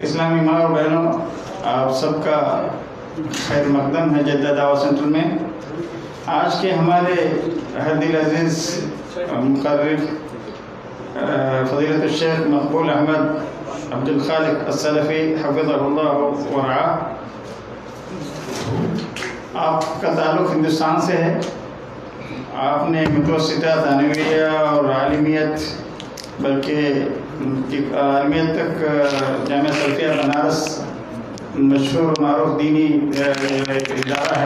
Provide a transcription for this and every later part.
اسلامی ماں اور بہنوں، آپ سب کا خیر مقدم ہے جدہ دعوت سینٹر میں۔ آج کے ہمارے دل عزیز مقرر فضیلت الشیخ مقبول احمد عبد الخالق السلفی حفظہ اللہ ورعاہ، آپ کا تعلق ہندوستان سے ہے۔ آپ نے متوسطہ ثانویہ اور عالمیت، بلکہ عالمیت تک جامعہ سلفیہ بنارس مشہور و معروف دینی ادارہ ہے،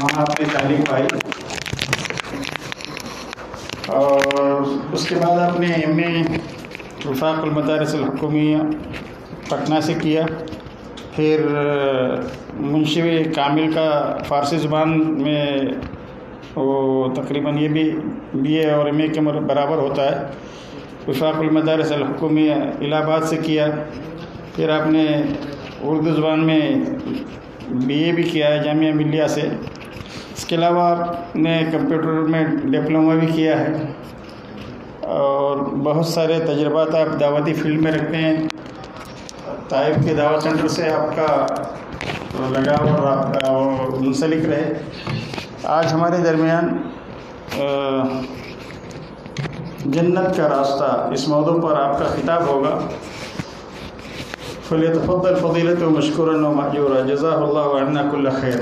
وہاں اپنی تعلیم پائی، اور اس کے بعد آپ نے ایم اے وفاق المدارس الحکومیہ پٹنہ سے کیا، پھر منشی کامل کا فارسی زبان میں وہ تقریباً یہ بھی بی اے اور ایم اے کے برابر ہوتا ہے، وفاق المدارس الحکومیہ الہ آباد سے کیا۔ پھر آپ نے اردو زبان میں بی اے بھی کیا ہے جامعہ ملیہ سے۔ اس کے علاوہ آپ نے کمپیوٹر میں ڈپلومہ بھی کیا ہے، اور بہت سارے تجربات آپ دعوتی فیلڈ میں رکھتے ہیں۔ طائف کے دعوت سینٹر سے آپ کا لگاؤ اور رابطہ منسلک رہے۔ آج ہمارے درمیان جنت کا راستہ اس موضوع پر آپ کا خطاب ہوگا۔ فلیتفضل فضیلت و مشکورا و ماجورا، جزاہ اللہ عنا کل خیر۔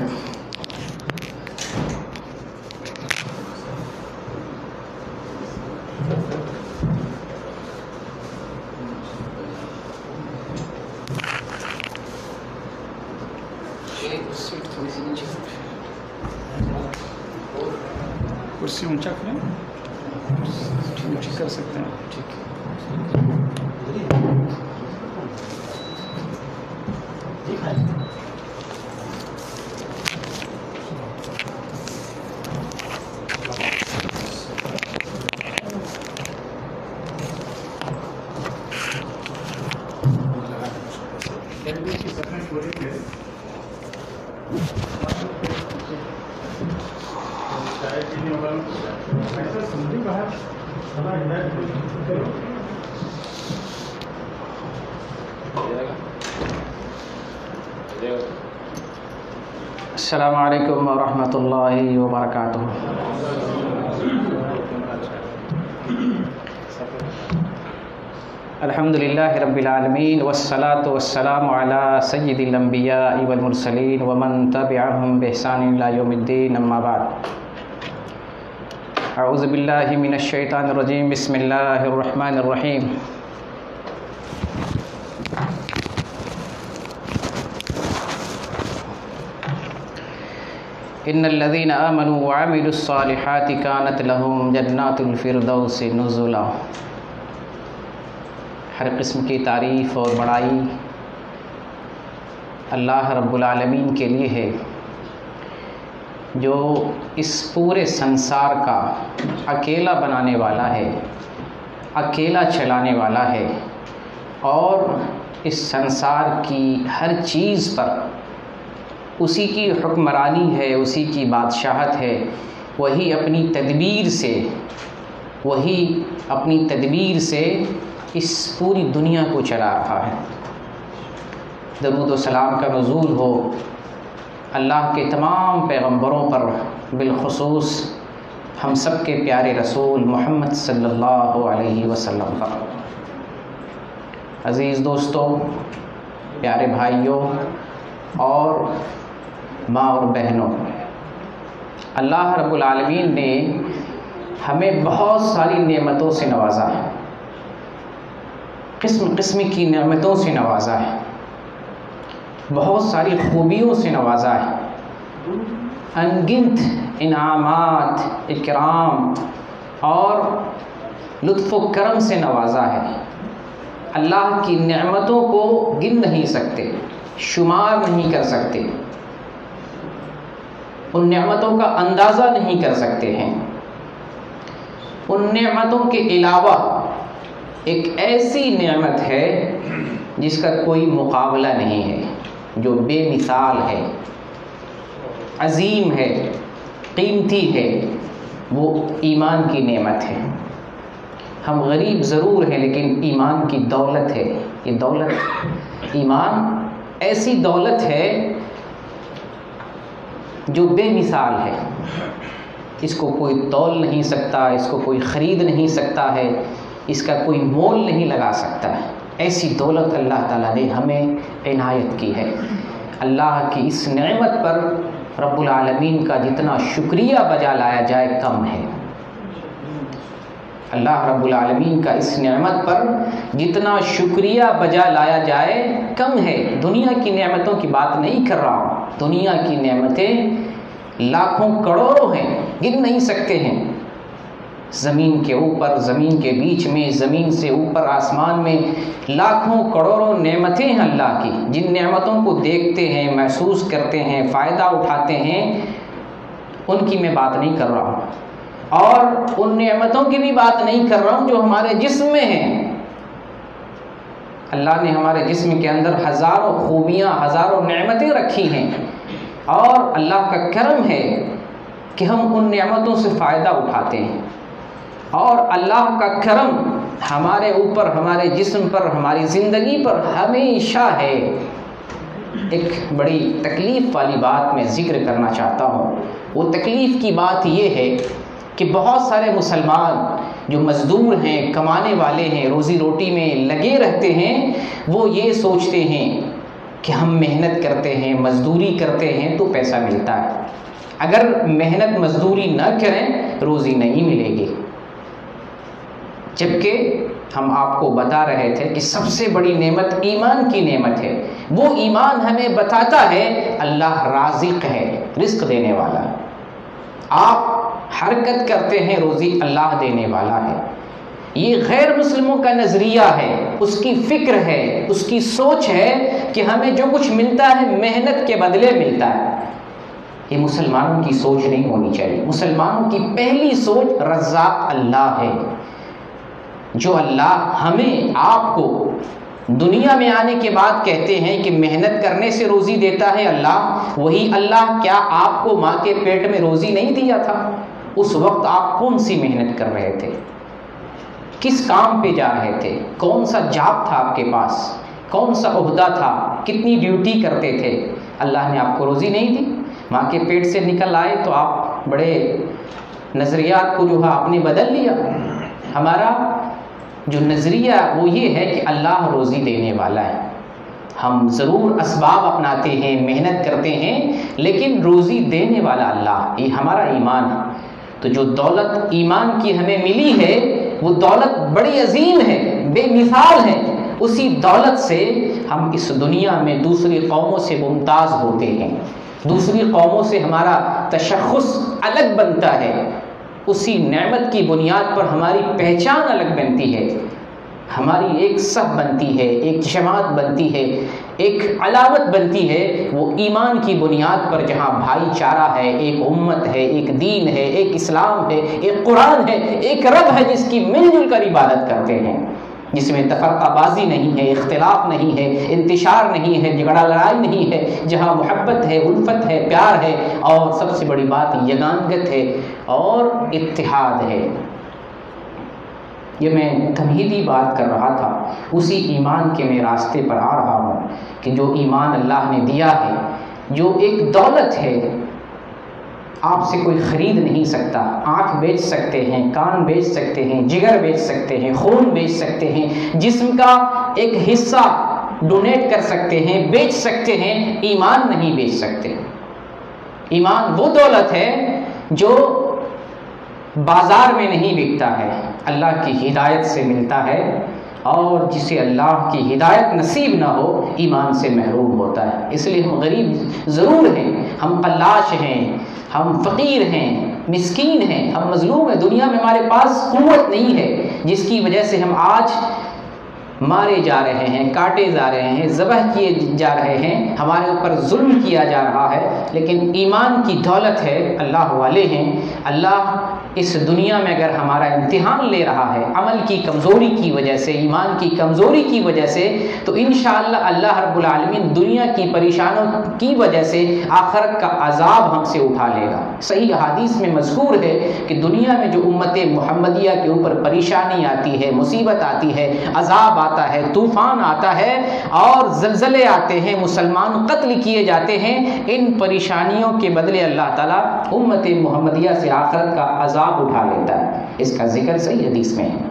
کرسی اونچا کریں، اونچی کر سکتے ہیں، ٹھیک ہے۔ السلام علیکم ورحمۃ اللہ وبرکاتہ۔ الحمد للہ رب العالمین، والصلاة والسلام علی سید الانبیاء والمرسلین ومن تبعہم بإحسان الی یوم الدین، اما بعد۔ اعوذ باللہ من الشیطان الرجیم، بسم اللہ الرحمن الرحیم۔ ان الذین آمنوا وعملوا الصالحات كانت لهم جنات الفردوس نزلا۔ ہر قسم کی تعریف اور بڑائی اللہ رب العالمین کے لیے ہے، جو اس پورے سنسار کا اکیلا بنانے والا ہے، اکیلا چلانے والا ہے، اور اس سنسار کی ہر چیز پر اسی کی حکمرانی ہے، اسی کی بادشاہت ہے۔ وہی اپنی تدبیر سے اس پوری دنیا کو چلا رہا ہے۔ درود و سلام کا نزول ہو اللہ کے تمام پیغمبروں پر، بالخصوص ہم سب کے پیارے رسول محمد صلی اللہ علیہ وسلم پر۔ عزیز دوستوں، پیارے بھائیوں اور ماں اور بہنوں، اللہ رب العالمین نے ہمیں بہت ساری نعمتوں سے نوازا ہے، قسم قسم کی نعمتوں سے نوازا ہے، بہت ساری خوبیوں سے نوازا ہے، ان گنت انعامات، اکرام اور لطف و کرم سے نوازا ہے۔ اللہ کی نعمتوں کو گن نہیں سکتے، شمار نہیں کر سکتے، ان نعمتوں کا اندازہ نہیں کر سکتے ہیں۔ ان نعمتوں کے علاوہ ایک ایسی نعمت ہے جس کا کوئی مقابلہ نہیں ہے، جو بے مثال ہے، عظیم ہے، قیمتی ہے، وہ ایمان کی نعمت ہے۔ ہم غریب ضرور ہیں، لیکن ایمان کی دولت ہے۔ یہ دولت ایمان ایسی دولت ہے جو بے مثال ہے، اس کو کوئی تول نہیں سکتا، اس کو کوئی خرید نہیں سکتا ہے، اس کا کوئی مول نہیں لگا سکتا ہے۔ ایسی دولت اللہ تعالیٰ نے ہمیں عنایت کی ہے۔ اللہ کی اس نعمت پر رب العالمین کا جتنا شکریہ بجا لایا جائے کم ہے۔ اللہ رب العالمین کا اس نعمت پر جتنا شکریہ بجا لایا جائے کم ہے۔ دنیا کی نعمتوں کی بات نہیں کر رہا ہوں، دنیا کی نعمتیں لاکھوں کروڑوں ہیں، گن نہیں سکتے ہیں۔ زمین کے اوپر، زمین کے بیچ میں، زمین سے اوپر آسمان میں لاکھوں کروڑوں نعمتیں ہیں اللہ کی، جن نعمتوں کو دیکھتے ہیں، محسوس کرتے ہیں، فائدہ اٹھاتے ہیں، ان کی میں بات نہیں کر رہا ہوں، اور ان نعمتوں کی بھی بات نہیں کر رہا ہوں جو ہمارے جسم میں ہیں۔ اللہ نے ہمارے جسم کے اندر ہزاروں خوبیاں، ہزاروں نعمتیں رکھی ہیں، اور اللہ کا کرم ہے کہ ہم ان نعمتوں سے فائدہ اٹھاتے ہیں، اور اللہ کا کرم ہمارے اوپر، ہمارے جسم پر، ہماری زندگی پر ہمیشہ ہے۔ ایک بڑی تکلیف والی بات میں ذکر کرنا چاہتا ہوں۔ وہ تکلیف کی بات یہ ہے کہ بہت سارے مسلمان جو مزدور ہیں، کمانے والے ہیں، روزی روٹی میں لگے رہتے ہیں، وہ یہ سوچتے ہیں کہ ہم محنت کرتے ہیں، مزدوری کرتے ہیں تو پیسہ ملتا ہے، اگر محنت مزدوری نہ کریں روزی نہیں ملے گی۔ جبکہ ہم آپ کو بتا رہے تھے کہ سب سے بڑی نعمت ایمان کی نعمت ہے۔ وہ ایمان ہمیں بتاتا ہے اللہ رازق ہے، رزق دینے والا ہے۔ آپ حرکت کرتے ہیں، روزی اللہ دینے والا ہے۔ یہ غیر مسلموں کا نظریہ ہے، اس کی فکر ہے، اس کی سوچ ہے کہ ہمیں جو کچھ ملتا ہے محنت کے بدلے ملتا ہے۔ یہ مسلمانوں کی سوچ نہیں ہونی چاہیے۔ مسلمانوں کی پہلی سوچ رزاق اللہ ہے۔ جو اللہ ہمیں، آپ کو دنیا میں آنے کے بعد کہتے ہیں کہ محنت کرنے سے روزی دیتا ہے اللہ، وہی اللہ کیا آپ کو ماں کے پیٹ میں روزی نہیں دیا تھا؟ اس وقت آپ کون سی محنت کر رہے تھے؟ کس کام پہ جا رہے تھے؟ کون سا جاب تھا آپ کے پاس؟ کون سا عہدہ تھا؟ کتنی ڈیوٹی کرتے تھے؟ اللہ نے آپ کو روزی نہیں دی؟ ماں کے پیٹ سے نکل آئے تو آپ بڑے نظریات کو جو ہے آپ نے بدل لیا۔ ہمارا جو نظریہ وہ یہ ہے کہ اللہ روزی دینے والا ہے۔ ہم ضرور اسباب اپناتے ہیں، محنت کرتے ہیں، لیکن روزی دینے والا اللہ، یہ ہمارا ایمان ہے۔ تو جو دولت ایمان کی ہمیں ملی ہے وہ دولت بڑی عظیم ہے، بے مثال ہے۔ اسی دولت سے ہم اس دنیا میں دوسری قوموں سے ممتاز ہوتے ہیں، دوسری قوموں سے ہمارا تشخص الگ بنتا ہے۔ اسی نعمت کی بنیاد پر ہماری پہچان الگ بنتی ہے، ہماری ایک صف بنتی ہے، ایک جماعت بنتی ہے، ایک علامت بنتی ہے۔ وہ ایمان کی بنیاد پر جہاں بھائی چارہ ہے، ایک امت ہے، ایک دین ہے، ایک اسلام ہے، ایک قرآن ہے، ایک رب ہے جس کی مل جل کر عبادت کرتے ہیں، جس میں تفرقہ بازی نہیں ہے، اختلاف نہیں ہے، انتشار نہیں ہے، جھگڑا لڑائی نہیں ہے، جہاں محبت ہے، الفت ہے، پیار ہے، اور سب سے بڑی بات یگانگت ہے اور اتحاد ہے۔ یہ میں تمہیدی بات کر رہا تھا، اسی ایمان کے میں راستے پر آ رہا ہوں کہ جو ایمان اللہ نے دیا ہے، جو ایک دولت ہے، آپ سے کوئی خرید نہیں سکتا۔ آنکھ بیچ سکتے ہیں، کان بیچ سکتے ہیں، جگر بیچ سکتے ہیں، خون بیچ سکتے ہیں، جسم کا ایک حصہ ڈونیٹ کر سکتے ہیں، بیچ سکتے ہیں، ایمان نہیں بیچ سکتے۔ ایمان وہ دولت ہے جو بازار میں نہیں بکتا ہے، اللہ کی ہدایت سے ملتا ہے، اور جسے اللہ کی ہدایت نصیب نہ ہو ایمان سے محروم ہوتا ہے۔ اس لیے ہم غریب ضرور ہیں، ہم قلاش ہیں، ہم فقیر ہیں، مسکین ہیں، ہم مظلوم ہیں۔ دنیا میں ہمارے پاس قوت نہیں ہے جس کی وجہ سے ہم آج مارے جا رہے ہیں، کاٹے جا رہے ہیں، ذبح کیے جا رہے ہیں، ہمارے اوپر ظلم کیا جا رہا ہے۔ لیکن ایمان کی دولت ہے، اللہ والے ہیں، اللہ اس دنیا میں اگر ہمارا امتحان لے رہا ہے عمل کی کمزوری کی وجہ سے، ایمان کی کمزوری کی وجہ سے، تو انشاءاللہ اللہ رب العالمین دنیا کی پریشانوں کی وجہ سے آخرت کا عذاب ہم سے اٹھا لے گا۔ صحیح حدیث میں مذکور ہے کہ دنیا میں جو امت محمدیہ کے اوپر پریشانی آتی ہے، مصیبت آتی ہے، عذاب آتا ہے، طوفان آتا ہے اور زلزلے آتے ہیں، مسلمان قتل کیے جاتے ہیں، ان پریشانیوں کے بدلے اللہ تعالیٰ امت محمدیہ سے آخرت کا عذاب اٹھا لیتا ہے۔ اس کا ذکر صحیح حدیث میں ہے۔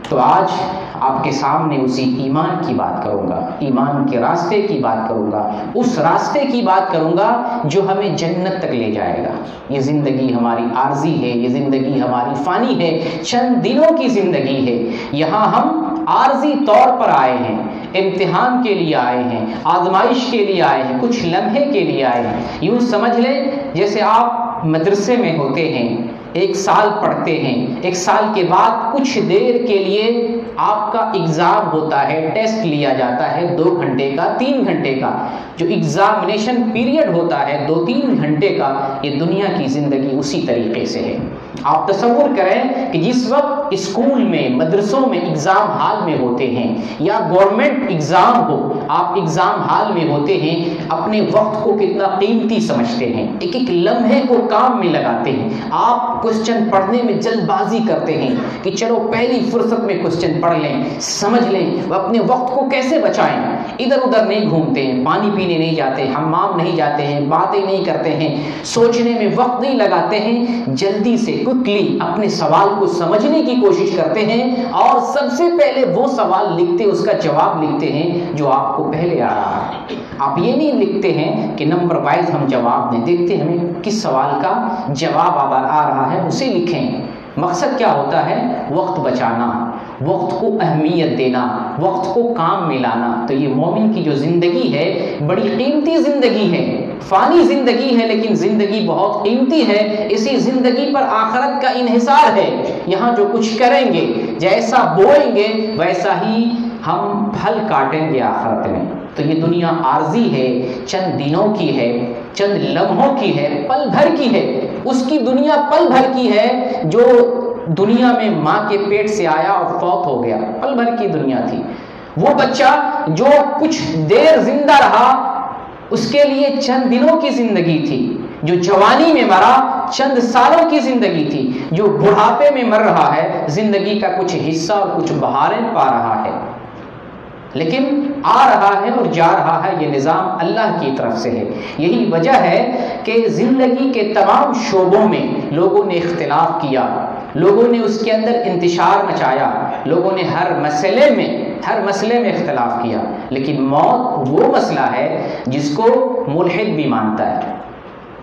تو آج آپ کے سامنے اسی ایمان کی بات کروں گا، ایمان کے راستے کی بات کروں گا، اس راستے کی بات کروں گا جو ہمیں جنت تک لے جائے گا۔ یہ زندگی ہماری عارضی ہے، یہ زندگی ہماری فانی ہے، چند دنوں کی زندگی ہے۔ یہاں ہم عارضی طور پر آئے ہیں، امتحان کے لیے آئے ہیں، آزمائش کے لیے آئے ہیں، کچھ لمحے کے لیے آئے ہیں۔ یوں سمجھ لیں جیسے آپ مدرسے میں ہوتے ہیں، ایک سال پڑھتے ہیں، ایک سال کے بعد کچھ دیر کے لیے آپ کا ایگزام ہوتا ہے، ٹیسٹ لیا جاتا ہے 2 گھنٹے کا، 3 گھنٹے کا، جو ایگزامینیشن پیریڈ ہوتا ہے 2-3 گھنٹے کا، یہ دنیا کی زندگی اسی طریقے سے ہے۔ آپ تصور کریں کہ جس وقت اسکول میں، مدرسوں میں ایگزام ہال میں ہوتے ہیں یا گورنمنٹ ایگزام ہو، آپ ایگزام ہال میں ہوتے ہیں، اپنے وقت کو کتنا قیمتی سمجھتے ہیں، ایک ایک لمحے کو کام میں لگاتے ہیں۔ آپ کوسچن پڑھنے میں جلد بازی کرتے ہیں کہ چلو پہلی فرصت میں کوسچن پڑھ لیں، سمجھ لیں، اپنے وقت کو کیسے بچائیں۔ ادھر ادھر نہیں گھومتے ہیں، پانی پینے نہیں جاتے، حمام نہیں جاتے ہیں، باتیں نہیں کرتے ہیں، سوچنے میں وقت نہیں لگاتے ہیں، جلدی سے کوئکلی اپنے سوال کو سمجھنے کی کوشش کرتے ہیں اور سب سے پہلے وہ سوال لکھتے، اس کا جواب لکھتے ہیں جو آپ کو پہلے آ رہا ہے۔ آپ یہ نہیں لکھتے ہیں کہ نمبر وائز ہم جواب دیں، دیکھتے ہمیں کس سوال کا جواب آ رہا ہے اسے لکھیں۔ مقصد کیا ہوتا ہے؟ وقت بچانا، وقت کو اہمیت دینا، وقت کو کام میں لانا۔ تو یہ مومن کی جو زندگی ہے بڑی قیمتی زندگی ہے، فانی زندگی ہے لیکن زندگی بہت قیمتی ہے۔ اسی زندگی پر آخرت کا انحصار ہے۔ یہاں جو کچھ کریں گے، جیسا بوئیں گے ویسا ہی ہم پھل کاٹیں گے آخرت میں۔ تو یہ دنیا عارضی ہے، چند دنوں کی ہے، چند لمحوں کی ہے، پل بھر کی ہے۔ اس کی دنیا پل بھر کی ہے جو دنیا میں ماں کے پیٹ سے آیا اور فوت ہو گیا، پل بھر کی دنیا تھی۔ وہ بچہ جو کچھ دیر زندہ رہا اس کے لیے چند دنوں کی زندگی تھی، جو جوانی میں مرا چند سالوں کی زندگی تھی، جو بڑھاپے میں مر رہا ہے زندگی کا کچھ حصہ اور کچھ بہاریں پا رہا ہے، لیکن آ رہا ہے اور جا رہا ہے۔ یہ نظام اللہ کی طرف سے ہے۔ یہی وجہ ہے کہ زندگی کے تمام شعبوں میں لوگوں نے اختلاف کیا، لوگوں نے اس کے اندر انتشار مچایا، لوگوں نے ہر مسئلے میں اختلاف کیا، لیکن موت وہ مسئلہ ہے جس کو ملحد بھی مانتا ہے،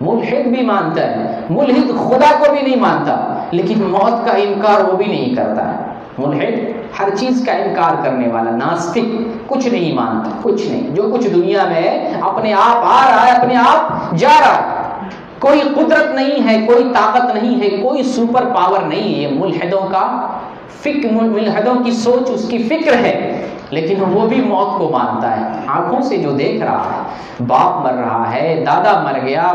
ملحد بھی مانتا ہے، ملحد خدا کو بھی نہیں مانتا لیکن موت کا انکار وہ بھی نہیں کرتا ہے۔ ملحد ہر چیز کا انکار کرنے والا، ناستک، کچھ نہیں مانتا، کچھ نہیں، جو کچھ دنیا میں ہے اپنے آپ آ رہا ہے، اپنے آپ جا رہا ہے، کوئی قدرت نہیں ہے، کوئی طاقت نہیں ہے، کوئی سپر پاور نہیں ہے۔ یہ ملحدوں کا فکر، ملحدوں کی سوچ، اس کی فکر ہے، لیکن وہ بھی موت کو مانتا ہے۔ آنکھوں سے جو دیکھ رہا ہے، باپ مر رہا ہے، دادا مر گیا،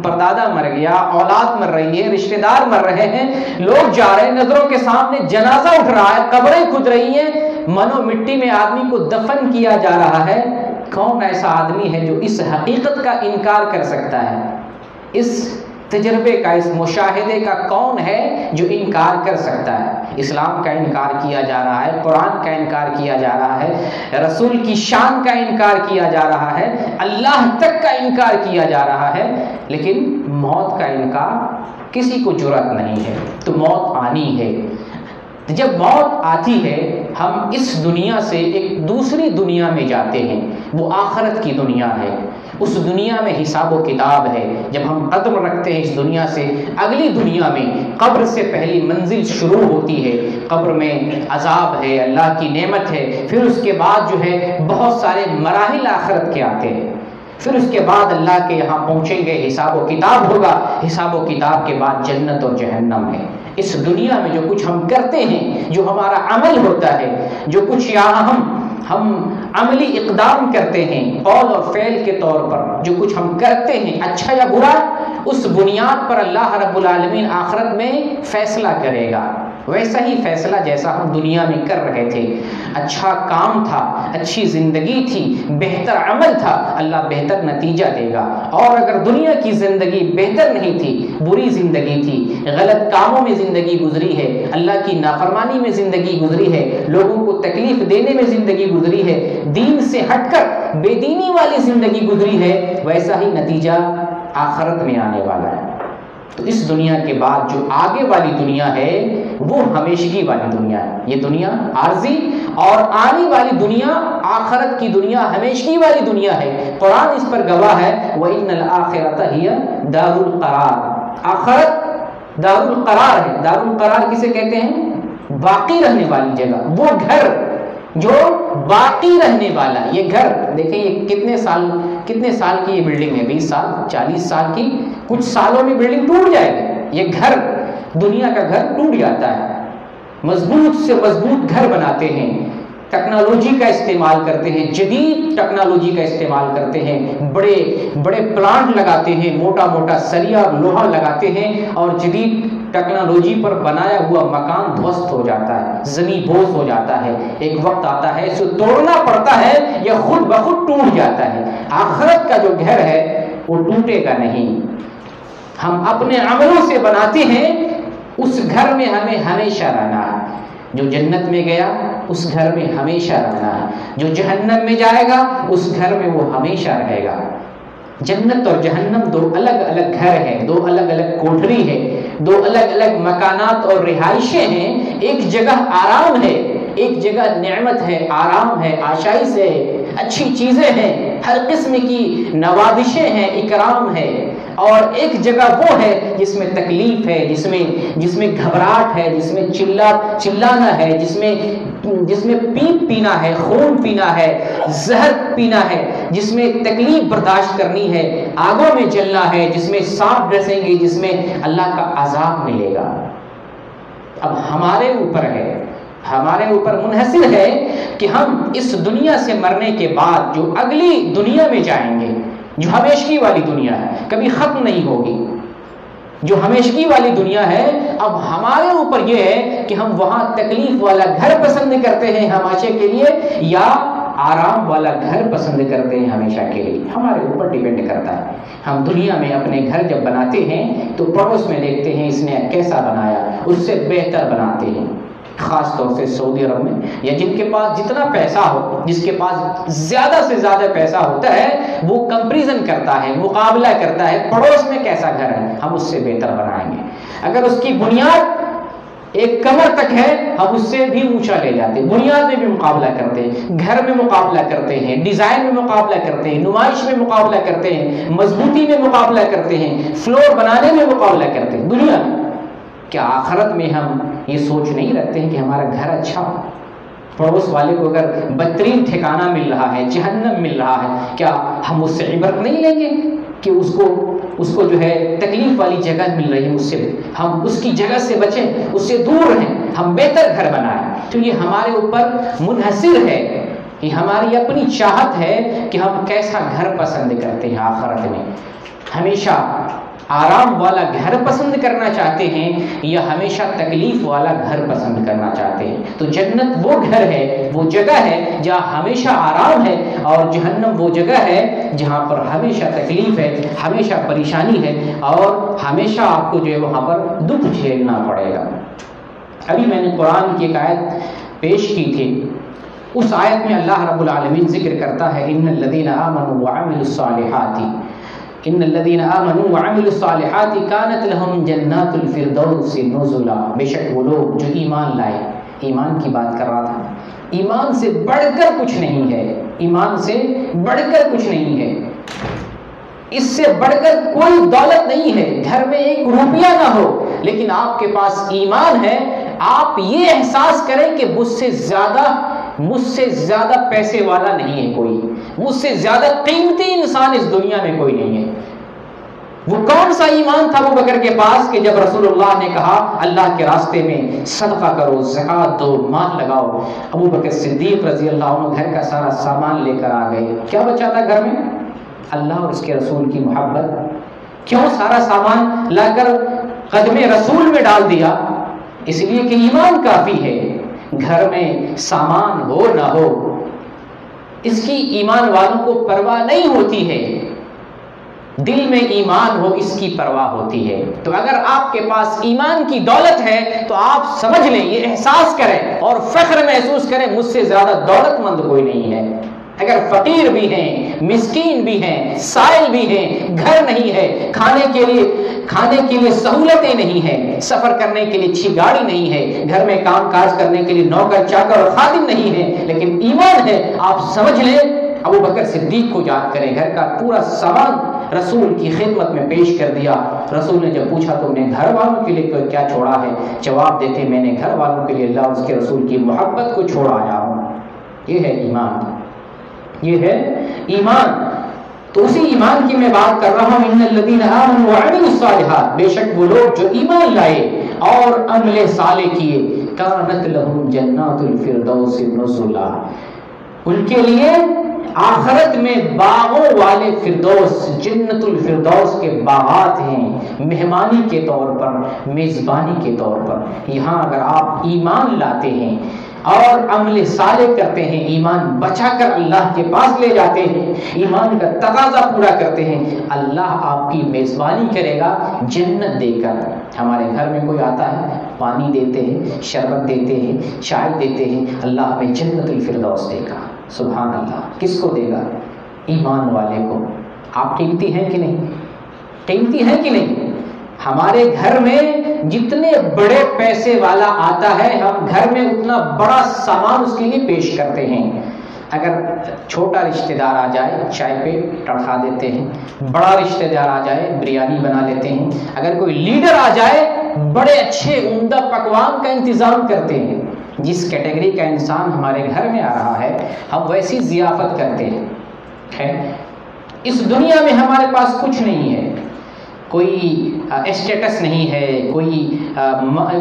پردادا مر گیا، اولاد مر رہی ہے، رشتہ دار مر رہے ہیں، لوگ جا رہے ہیں، نظروں کے سامنے جنازہ اٹھ رہا ہے، قبریں کھد رہی ہیں، منو مٹی میں آدمی کو دفن کیا جا رہا ہے۔ کون ایسا آدمی ہے جو اس حقیقت کا انکار کر سکتا ہے؟ اس تجربے کا، اس مشاہدے کا کون ہے جو انکار کر سکتا ہے؟ اسلام کا انکار کیا جا رہا ہے، قرآن کا انکار کیا جا رہا ہے، رسول کی شان کا انکار کیا جا رہا ہے، اللہ تک کا انکار کیا جا رہا ہے، لیکن موت کا انکار کسی کو جرأت نہیں ہے۔ تو موت آنی ہے۔ جب موت آتی ہے ہم اس دنیا سے ایک دوسری دنیا میں جاتے ہیں، وہ آخرت کی دنیا ہے۔ اس دنیا میں حساب و کتاب ہے۔ جب ہم قدم رکھتے ہیں اس دنیا سے اگلی دنیا میں، قبر سے پہلی منزل شروع ہوتی ہے، قبر میں عذاب ہے، اللہ کی نعمت ہے، پھر اس کے بعد جو ہے بہت سارے مراحل آخرت کے آتے ہیں، پھر اس کے بعد اللہ کے یہاں پہنچیں گے، حساب و کتاب ہوگا، حساب و کتاب کے بعد جنت اور جہنم ہے۔ اس دنیا میں جو کچھ ہم کرتے ہیں، جو ہمارا عمل ہوتا ہے، جو کچھ یہاں ہم عملی اقدام کرتے ہیں قول اور فعل کے طور پر، جو کچھ ہم کرتے ہیں اچھا یا برا، اس بنیاد پر اللہ رب العالمین آخرت میں فیصلہ کرے گا، ویسا ہی فیصلہ جیسا ہم دنیا میں کر رہے تھے۔ اچھا کام تھا، اچھی زندگی تھی، بہتر عمل تھا، اللہ بہتر نتیجہ دے گا۔ اور اگر دنیا کی زندگی بہتر نہیں تھی، بری زندگی تھی، غلط کاموں میں زندگی گزری ہے، اللہ کی نافرمانی میں زندگی گزری ہے، لوگوں کو تکلیف دینے میں زندگی گزری ہے، دین سے ہٹ کر بے دینی والی زندگی گزری ہے، ویسا ہی نتیجہ آخرت میں آنے والا ہے۔ تو اس دنیا کے بعد جو آگے والی دنیا ہے وہ ہمیشگی والی دنیا ہے۔ یہ دنیا عارضی اور آنے والی دنیا آخرت کی دنیا ہمیشگی والی دنیا ہے۔ قرآن اس پر گواہ ہے، وَإِنَّ الْآخِرَةَ هِيَ دَارُ الْقَرَارِ، آخرت دار القرار ہے۔ دار القرار کسے کہتے ہیں؟ باقی رہنے والی جگہ، وہ گھر جو باقی رہنے والا۔ یہ گھر دیکھیں، یہ کتنے سال کی یہ بلڈنگ ہے، 20 سال 40 سال کی، کچھ سالوں میں بلڈنگ ٹوٹ جائے گی۔ یہ گھر، دنیا کا گھر ٹوٹ جاتا ہے، مضبوط سے مضبوط گھر بناتے ہیں، ٹیکنالوجی کا استعمال کرتے ہیں، جدید ٹیکنالوجی کا استعمال کرتے ہیں، بڑے بڑے پلانٹ لگاتے ہیں، موٹا موٹا سریا لوہا لگاتے ہیں، اور جدید ٹیکنالوجی پر بنایا ہوا مکان دھوست ہو جاتا ہے، زمین بوس ہو جاتا ہے، ایک وقت آتا ہے اسے توڑنا پڑتا ہے یا خود بخود ٹوٹ جاتا ہے۔ آخرت کا جو گھر ہے وہ ٹوٹے گا نہیں، ہم اپنے عملوں سے بناتے ہیں، اس گھر میں ہمیں ہمیشہ رہنا ہے۔ جو جنت میں گیا اس گھر میں ہمیشہ رہنا ہے، جو جہنم میں جائے گا اس گھر میں وہ ہمیشہ رہے گا۔ جنت اور جہنم دو الگ الگ گھر ہیں، دو الگ الگ کوٹھری ہے، دو الگ الگ مکانات اور رہائشیں ہیں۔ ایک جگہ آرام ہے، ایک جگہ نعمت ہے، آرام ہے، آشائش ہے، اچھی چیزیں ہیں، ہر قسم کی نوازشیں ہیں، اکرام ہے۔ اور ایک جگہ وہ ہے جس میں تکلیف ہے، جس میں گھبراہٹ ہے، جس میں چلانا ہے، جس میں پیپ پینا ہے، خون پینا ہے، زہر پینا ہے، جس میں تکلیف برداشت کرنی ہے، آگوں میں جلنا ہے، جس میں سانپ ڈسیں گے، جس میں اللہ کا عذاب ملے گا۔ اب ہمارے اوپر ہے، ہمارے اوپر منحصر ہے کہ ہم اس دنیا سے مرنے کے بعد جو اگلی دنیا میں جائیں گے، جو ہمیشگی والی دنیا ہے، کبھی ختم نہیں ہوگی، جو ہمیشگی والی دنیا ہے، اب ہمارے اوپر یہ ہے کہ ہم وہاں تکلیف والا گھر پسند کرتے ہیں ہمیشہ کے لیے، یا آرام والا گھر پسند کرتے ہیں ہمیشہ کے لیے۔ ہمارے اوپر ڈیپینڈ کرتا ہے۔ ہم دنیا میں اپنے گھر جب بناتے ہیں تو پڑوس میں دیکھتے ہیں اس نے کیسا بنایا، اس سے بہتر بناتے ہیں۔ خاص طور سے سعودی عرب میں، یا جن کے پاس جتنا پیسہ ہو، جس کے پاس زیادہ سے زیادہ پیسہ ہوتا ہے، وہ کمپیریزن کرتا ہے، مقابلہ کرتا ہے، پڑوس میں کیسا گھر ہے، ہم اس سے بہتر بنائیں گے۔ اگر اس کی بنیاد ایک کمر تک ہے، ہم اس سے بھی اونچا لے جاتے ہیں، بنیاد میں بھی مقابلہ کرتے ہیں، گھر میں مقابلہ کرتے ہیں، ڈیزائن میں مقابلہ کرتے ہیں، نمائش میں مقابلہ کرتے ہیں، مضبوطی میں مقابلہ کرتے ہیں، فلور بنانے میں مقابلہ کرتے ہیں دنیا میں۔ کیا آخرت میں ہم یہ سوچ نہیں رکھتے ہیں کہ ہمارا گھر اچھا ہو؟ پڑوس والے کو اگر بدترین ٹھکانہ مل رہا ہے، جہنم مل رہا ہے، کیا ہم اس سے عبرت نہیں لیں گے کہ اس کو جو ہے تکلیف والی جگہ مل رہی ہے، اس سے ہم اس کی جگہ سے بچیں، اس سے دور رہیں، ہم بہتر گھر بنائیں؟ تو یہ ہمارے اوپر منحصر ہے، یہ ہماری اپنی چاہت ہے کہ ہم کیسا گھر پسند کرتے ہیں آخرت میں۔ ہمیشہ آرام والا گھر پسند کرنا چاہتے ہیں یا ہمیشہ تکلیف والا گھر پسند کرنا چاہتے ہیں؟ تو جنت وہ گھر ہے، وہ جگہ ہے جہاں ہمیشہ آرام ہے، اور جہنم وہ جگہ ہے جہاں پر ہمیشہ تکلیف ہے، ہمیشہ پریشانی ہے، اور ہمیشہ آپ کو جو ہے وہاں پر دکھ جھیلنا پڑے گا۔ ابھی میں نے قرآن کی ایک آیت پیش کی تھی، اس آیت میں اللہ رب العالمین ذکر کرتا ہے ان الذین آمنوا وعملوا الصالحات، ان الذین آمنوا وعملوا الصالحات كانت لهم جنات الفردوس نزلا۔ بے شک وہ لوگ جو ایمان لائے، ایمان کی بات کر رہا تھا، ایمان سے بڑھ کر کچھ نہیں ہے، ایمان سے بڑھ کر کچھ نہیں ہے، اس سے بڑھ کر کوئی دولت نہیں ہے، گھر میں ایک روپیہ نہ ہو لیکن آپ کے پاس ایمان ہے، آپ یہ احساس کریں کہ مجھ سے زیادہ پیسے والا نہیں ہے کوئی، مجھ سے زیادہ قیمتی انسان اس دنیا میں کوئی نہیں ہے۔ وہ کون سا ایمان تھا ابو بکر کے پاس کہ جب رسول اللہ نے کہا اللہ کے راستے میں صدقہ کرو، زکوٰۃ دو، مال لگاؤ، ابو بکر صدیق رضی اللہ عنہ گھر کا سارا سامان لے کر آ گئے. کیا بچا تھا گھر میں؟ اللہ اور اس کے رسول کی محبت. کیوں سارا سامان لا کر قدم رسول میں ڈال دیا؟ اس لیے کہ ایمان کافی ہے. گھر میں سامان ہو نہ ہو، اس کی ایمان والوں کو پرواہ نہیں ہوتی ہے. دل میں ایمان ہو اس کی پرواہ ہوتی ہے. تو اگر آپ کے پاس ایمان کی دولت ہے تو آپ سمجھ لیں، یہ احساس کریں اور فخر محسوس کریں، مجھ سے زیادہ دولت مند کوئی نہیں ہے. اگر فقیر بھی ہیں، مسکین بھی ہیں، سائل بھی ہیں، گھر نہیں ہے، کھانے کے لیے سہولتیں نہیں ہیں، سفر کرنے کے لیے اچھی گاڑی نہیں ہے، گھر میں کام کاج کرنے کے لیے نوکر چاکر اور خادم نہیں ہے، لیکن ایمان ہے، آپ سمجھ لیں ابو بکر صدیق کو یاد کریں. گھر کا پورا سامان رسول کی خدمت میں پیش کر دیا. رسول نے جب پوچھا تم نے گھر والوں کے لیے کیا چھوڑا ہے، جواب دیتے میں نے گھر والوں کے لیے اللہ اور اس کے رسول کی محبت کو چھوڑ آیا ہوں. یہ ہے ایمان، یہ ہے ایمان. تو اسی ایمان کی میں بات کر رہا ہوں. ان الذین آمنوا وعملوا الصالحات، بے شک وہ لوگ جو ایمان لائے اور عمل صالح کیے، کانت لہم جنات الفردوس نزلا، ان کے لیے آخرت میں باغوں والے فردوس، جنت الفردوس کے باغات ہیں، مہمانی کے طور پر، میزبانی کے طور پر. یہاں اگر آپ ایمان لاتے ہیں اور عمل صالح کرتے ہیں، ایمان بچا کر اللہ کے پاس لے جاتے ہیں، ایمان کا تقاضا پورا کرتے ہیں، اللہ آپ کی میزبانی کرے گا جنت دے کر. ہمارے گھر میں کوئی آتا ہے، پانی دیتے ہیں، شربت دیتے ہیں، چائے دیتے ہیں، اللہ ہمیں جنت الفردوس دے گا. سبحان اللہ. کس کو دے گا؟ ایمان والے کو. آپ قیمتی ہیں کہ نہیں؟ قیمتی ہیں کہ نہیں؟ ہمارے گھر میں جتنے بڑے پیسے والا آتا ہے، ہم گھر میں اتنا بڑا سامان اس کے لیے پیش کرتے ہیں. اگر چھوٹا رشتہ دار آ جائے چائے پہ ٹڑکا دیتے ہیں، بڑا رشتہ دار آ جائے بریانی بنا لیتے ہیں، اگر کوئی لیڈر آ جائے بڑے اچھے عمدہ پکوان کا انتظام کرتے ہیں. جس کیٹیگری کا انسان ہمارے گھر میں آ رہا ہے ہم ویسی ضیافت کرتے ہیں. اس دنیا میں ہمارے پاس کچھ نہیں ہے، کوئی اسٹیٹس نہیں ہے، کوئی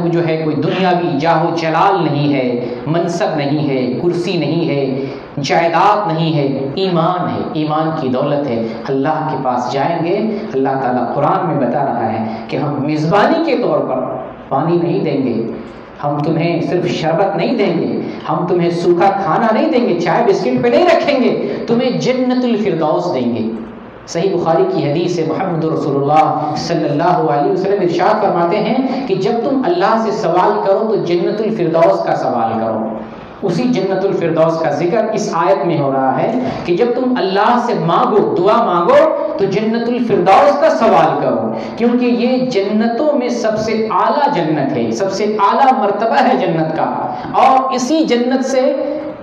جو ہے کوئی دنیاوی جاہ و جلال نہیں ہے، منصب نہیں ہے، کرسی نہیں ہے، جائیداد نہیں ہے. ایمان ہے، ایمان کی دولت ہے. اللہ کے پاس جائیں گے، اللہ تعالیٰ قرآن میں بتا رہا ہے کہ ہم میزبانی کے طور پر پانی نہیں دیں گے، ہم تمہیں صرف شربت نہیں دیں گے، ہم تمہیں سوکھا کھانا نہیں دیں گے، چائے بسکٹ پہ نہیں رکھیں گے، تمہیں جنت الفردوس دیں گے. صحیح بخاری کی حدیث ہے، محمد رسول اللہ صلی اللہ علیہ وسلم ارشاد فرماتے ہیں کہ جب تم اللہ سے سوال کرو تو جنت الفردوس کا سوال کرو. اسی جنت الفردوس کا ذکر اس آیت میں ہو رہا ہے کہ جب تم اللہ سے مانگو، دعا مانگو تو جنت الفردوس کا سوال کرو، کیونکہ یہ جنتوں میں سب سے اعلیٰ جنت ہے، سب سے اعلیٰ مرتبہ ہے جنت کا. اور اسی جنت سے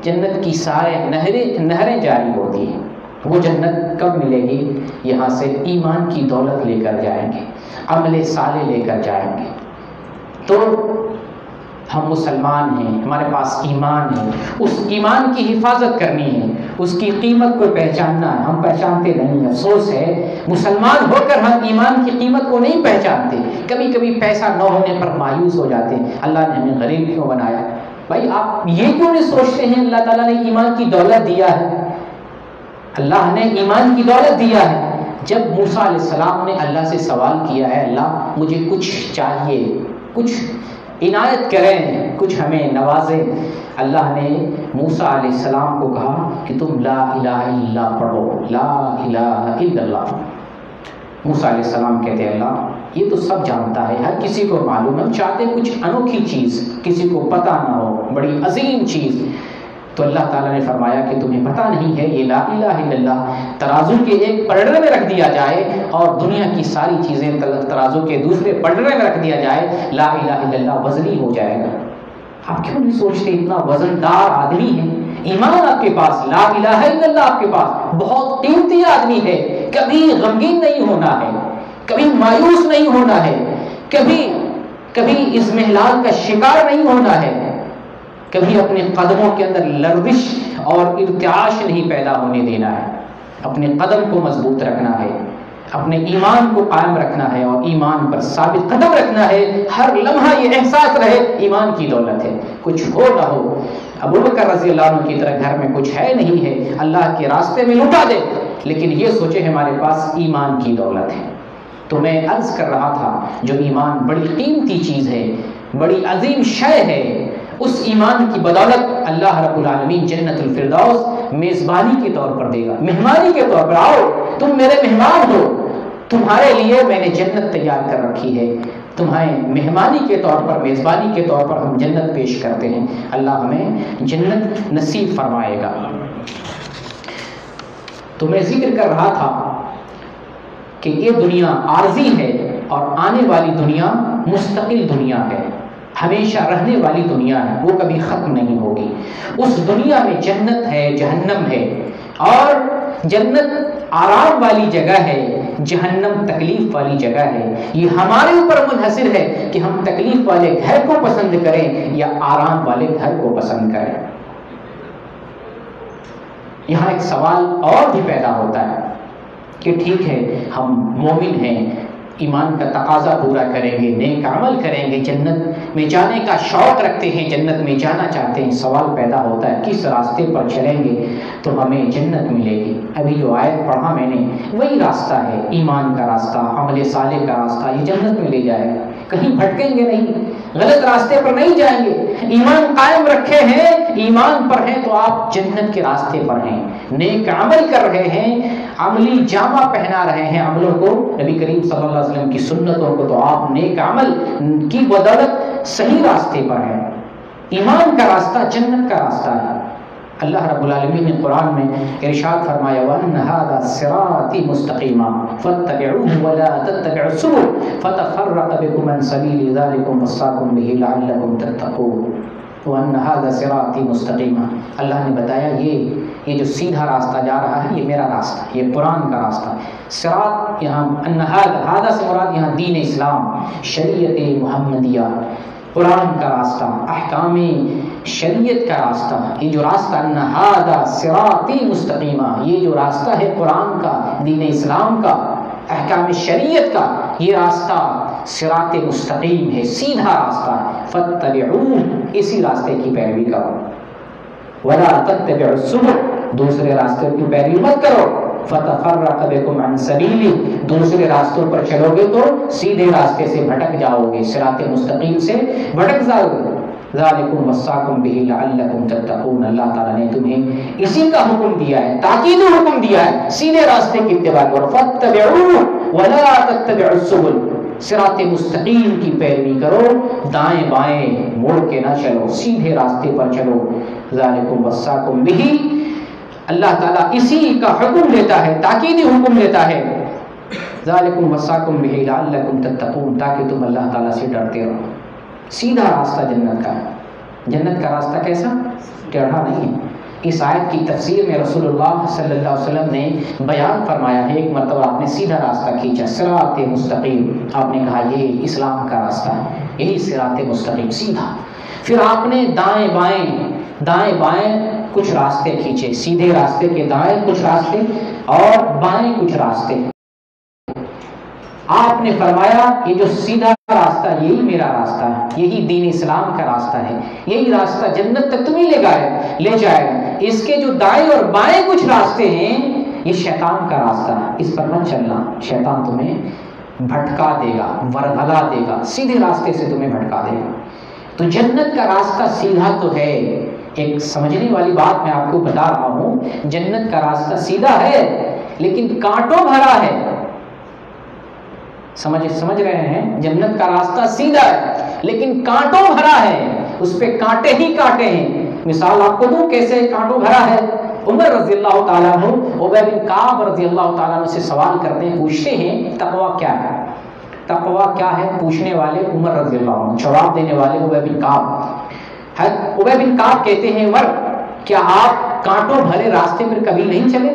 جنت کی سارے نہریں جاری ہوتی ہیں. وہ جنت کب ملے گی؟ یہاں سے ایمان کی دولت لے کر جائیں گے، عمل صالح لے کر جائیں گے. تو ہم مسلمان ہیں، ہمارے پاس ایمان ہے، اس ایمان کی حفاظت کرنی ہے، اس کی قیمت کو پہچاننا ہے. ہم پہچانتے نہیں. افسوس ہے مسلمان ہو کر ہم ایمان کی قیمت کو نہیں پہچانتے. کبھی کبھی پیسہ نہ ہونے پر مایوس ہو جاتے ہیں، اللہ نے ہمیں غریب کیوں بنایا؟ بھائی آپ یہ کیوں نہیں سوچتے ہیں اللہ تعالیٰ نے ایمان کی دولت دیا ہے، اللہ نے ایمان کی دولت دیا ہے. جب موسیٰ علیہ السلام نے اللہ سے سوال کیا ہے اللہ مجھے کچھ چاہیے، کچھ عنایت کریں، کچھ ہمیں نوازیں، اللہ نے موسیٰ علیہ السلام کو کہا کہ تم لا الہ الا اللہ پڑھو، لا الہ الا اللہ. موسیٰ علیہ السلام کہتے ہیں اللہ یہ تو سب جانتا ہے، ہر کسی کو معلوم ہے، ہم چاہتے کچھ انوکھی چیز کسی کو پتہ نہ ہو، بڑی عظیم چیز. تو اللہ تعالیٰ نے فرمایا کہ تمہیں پتہ نہیں ہے یہ لا الہ الا اللہ ترازو کے ایک پلڑے میں رکھ دیا جائے اور دنیا کی ساری چیزیں ترازو کے دوسرے پلڑے میں رکھ دیا جائے، لا الہ الا اللہ وزنی ہو جائے گا. آپ کیوں نہیں سوچتے اتنا وزندار آدمی ہے، ایمان آپ کے پاس، لا الہ الا اللہ آپ کے پاس، بہت قیمتی آدمی ہے. کبھی غمگین نہیں ہونا ہے، کبھی مایوس نہیں ہونا ہے، کبھی اضمحلال کا شکار نہیں ہونا ہے، کبھی اپنے قدموں کے اندر لرزش اور ارتعاش نہیں پیدا ہونے دینا ہے. اپنے قدم کو مضبوط رکھنا ہے، اپنے ایمان کو قائم رکھنا ہے اور ایمان پر ثابت قدم رکھنا ہے. ہر لمحہ یہ احساس رہے ایمان کی دولت ہے، کچھ ہو نہ ہو. ابو بکر رضی اللہ عنہ کی طرح گھر میں کچھ ہے نہیں ہے، اللہ کے راستے میں لٹا دے، لیکن یہ سوچے ہمارے پاس ایمان کی دولت ہے. تو میں عرض کر رہا تھا جو ایمان بڑی قیمتی چیز ہے، بڑی عظیم شے ہے، اس ایمان کی بدولت اللہ رب العالمین جنت الفردوس میزبانی کے طور پر دے گا، مہمانی کے طور پر. آؤ تم میرے مہمان ہو، تمہارے لیے میں نے جنت تیار کر رکھی ہے، تمہیں مہمانی کے طور پر، میزبانی کے طور پر ہم جنت پیش کرتے ہیں. اللہ ہمیں جنت نصیب فرمائے گا. تو میں ذکر کر رہا تھا کہ یہ دنیا عارضی ہے اور آنے والی دنیا مستقل دنیا ہے، ہمیشہ رہنے والی دنیا ہے، وہ کبھی ختم نہیں ہوگی. اس دنیا میں جنت ہے، جہنم ہے، اور جنت آرام والی جگہ ہے، جہنم تکلیف والی جگہ ہے. یہ ہمارے اوپر منحصر ہے کہ ہم تکلیف والے گھر کو پسند کریں یا آرام والے گھر کو پسند کریں. یہاں ایک سوال اور بھی پیدا ہوتا ہے کہ ٹھیک ہے ہم مومن ہیں، ایمان کا تقاضا پورا کریں گے، نیک عمل کریں گے، جنت میں جانے کا شوق رکھتے ہیں، جنت میں جانا چاہتے ہیں. سوال پیدا ہوتا ہے کس راستے پر چلیں گے تو ہمیں جنت ملے گی. ابھی جو آیت پڑھا میں نے وہی راستہ ہے، ایمان کا راستہ، عمل صالح کا راستہ، یہ جنت میں لے جائے گا. کہیں بھٹکیں گے نہیں، غلط راستے پر نہیں جائیں گے. ایمان قائم رکھے ہیں، ایمان پر ہیں تو آپ جنت کے راستے پر ہیں. نیک عمل کر رہے ہیں، عملی جامہ پہنا رہے ہیں عملوں کو، نبی کریم صلی اللہ علیہ وسلم کی سنتوں کو، تو آپ نیک عمل کی بدولت صحیح راستے پر ہیں. ایمان کا راستہ جنت کا راستہ ہے. اللہ رب العالمین نے قرآن میں ارشاد فرمایا وَأَنَّ هَذَا صِرَاطِي مُسْتَقِيمًا فَاتَّبِعُوهُ وَلَا تَتَّبِعُوا السُّبُلَ فَتَفَرَّقَ بِكُمْ عَنْ سَبِيلِهِ ذَلِكُمْ وَصَّاكُمْ بِهِ لَعَلَّكُمْ تَتَّقُونَ. وَأَنَّ هَذَا صِرَاطِي مُسْتَقِيمًا، اللہ نے بتایا یہ جو سیدھا راستہ جا رہا ہے یہ میرا راستہ، یہ قرآن کا راستہ. صراط یہاں ان هذا سے مراد یہاں دین اسلام، شریعت محمدیہ، قرآن کا راستہ، احکام شریعت کا راستہ. یہ جو راستہ ان هذا صراطی مستقیمہ، یہ جو راستہ ہے قرآن کا، دین اسلام کا، احکام شریعت کا، یہ راستہ صراط مستقیم ہے، سیدھا راستہ ہے. فاتبعوه، اسی راستے کی پیروی کرو. ولا تتبعوا السبل، دوسرے راستوں کی پیروی مت کرو. فتفرق بكم عن سبیلہ، دوسرے راستوں پر چلو گے تو سیدھے راستے سے بھٹک جاؤ گے، صراط مستقیم سے بھٹک جاؤ گے. ذالکم وصاکم بہ لعلکم تتقون، اللہ تعالیٰ نے تمہیں اسی کا حکم دیا ہے، تاکید حکم دیا ہے سیدھے راستے کی اتباع کرو. فاتبعوه ولا تتبعوا السبل، صراط مستقیم کی پیروی کرو، دائیں بائیں مڑ کے نہ چلو، سیدھے راستے پر چلو. ذالکم وصاکم بہ، اللہ تعالیٰ اسی کا حکم دیتا ہے، تاکیدی حکم دیتا ہے. ذالکم وصاکم بہ لعلکم تتقون، تاکہ تم اللہ تعالیٰ سے ڈرتے رہو. سیدھا راستہ جنت کا ہے. جنت کا راستہ کیسا؟ ٹیڑھا نہیں ہے. اس آیت کی تفسیر میں رسول اللہ صلی اللہ علیہ وسلم نے بیان فرمایا ہے. ایک مرتبہ آپ نے سیدھا راستہ کھینچا، صراط مستقیم، آپ نے کہا یہ اسلام کا راستہ ہے، یہی صراط مستقیم سیدھا. پھر آپ نے دائیں بائیں کچھ راستے کھینچے، سیدھے راستے کے دائیں کچھ راستے اور بائیں کچھ راستے. آپ نے فرمایا یہ جو سیدھا راستہ یہی میرا راستہ ہے، یہی دین اسلام کا راستہ ہے، یہی راستہ جنت تک تمہیں لے جائے گا. اس کے جو دائیں اور بائیں کچھ راستے ہیں یہ شیطان کا راستہ ہے، اس پر نہ چلنا، شیطان تمہیں بھٹکا دے گا، ورغلا دے گا، سیدھے راستے سے تمہیں بھٹکا دے گا. تو جنت کا راستہ سیدھا تو ہے. ایک سمجھنے والی بات میں آپ کو بتا رہا ہوں، جنت کا راستہ سیدھا ہے لیکن کانٹوں بھرا ہے. سمجھ رہے ہیں؟ جنت کا راستہ سیدھا ہے لیکن کانٹوں بھرا ہے، اس پہ کانٹے ہی کانٹے ہیں. مثال آپ کو دوں کیسے کانٹوں بھرا ہے. عمر رضی اللہ تعالیٰ عنہ ابی بن کعب رضی اللہ تعالیٰ عنہ سے سوال کرتے ہیں، پوچھتے ہیں تقویٰ کیا ہے؟ تقویٰ کیا ہے؟ پوچھنے والے عمر رضی اللہ عنہ، جواب دینے والے ابی بن کعب. ابی بن کعب کہتے ہیں عمر کیا آپ کانٹوں بھرے راستے پر کبھی نہیں چلے؟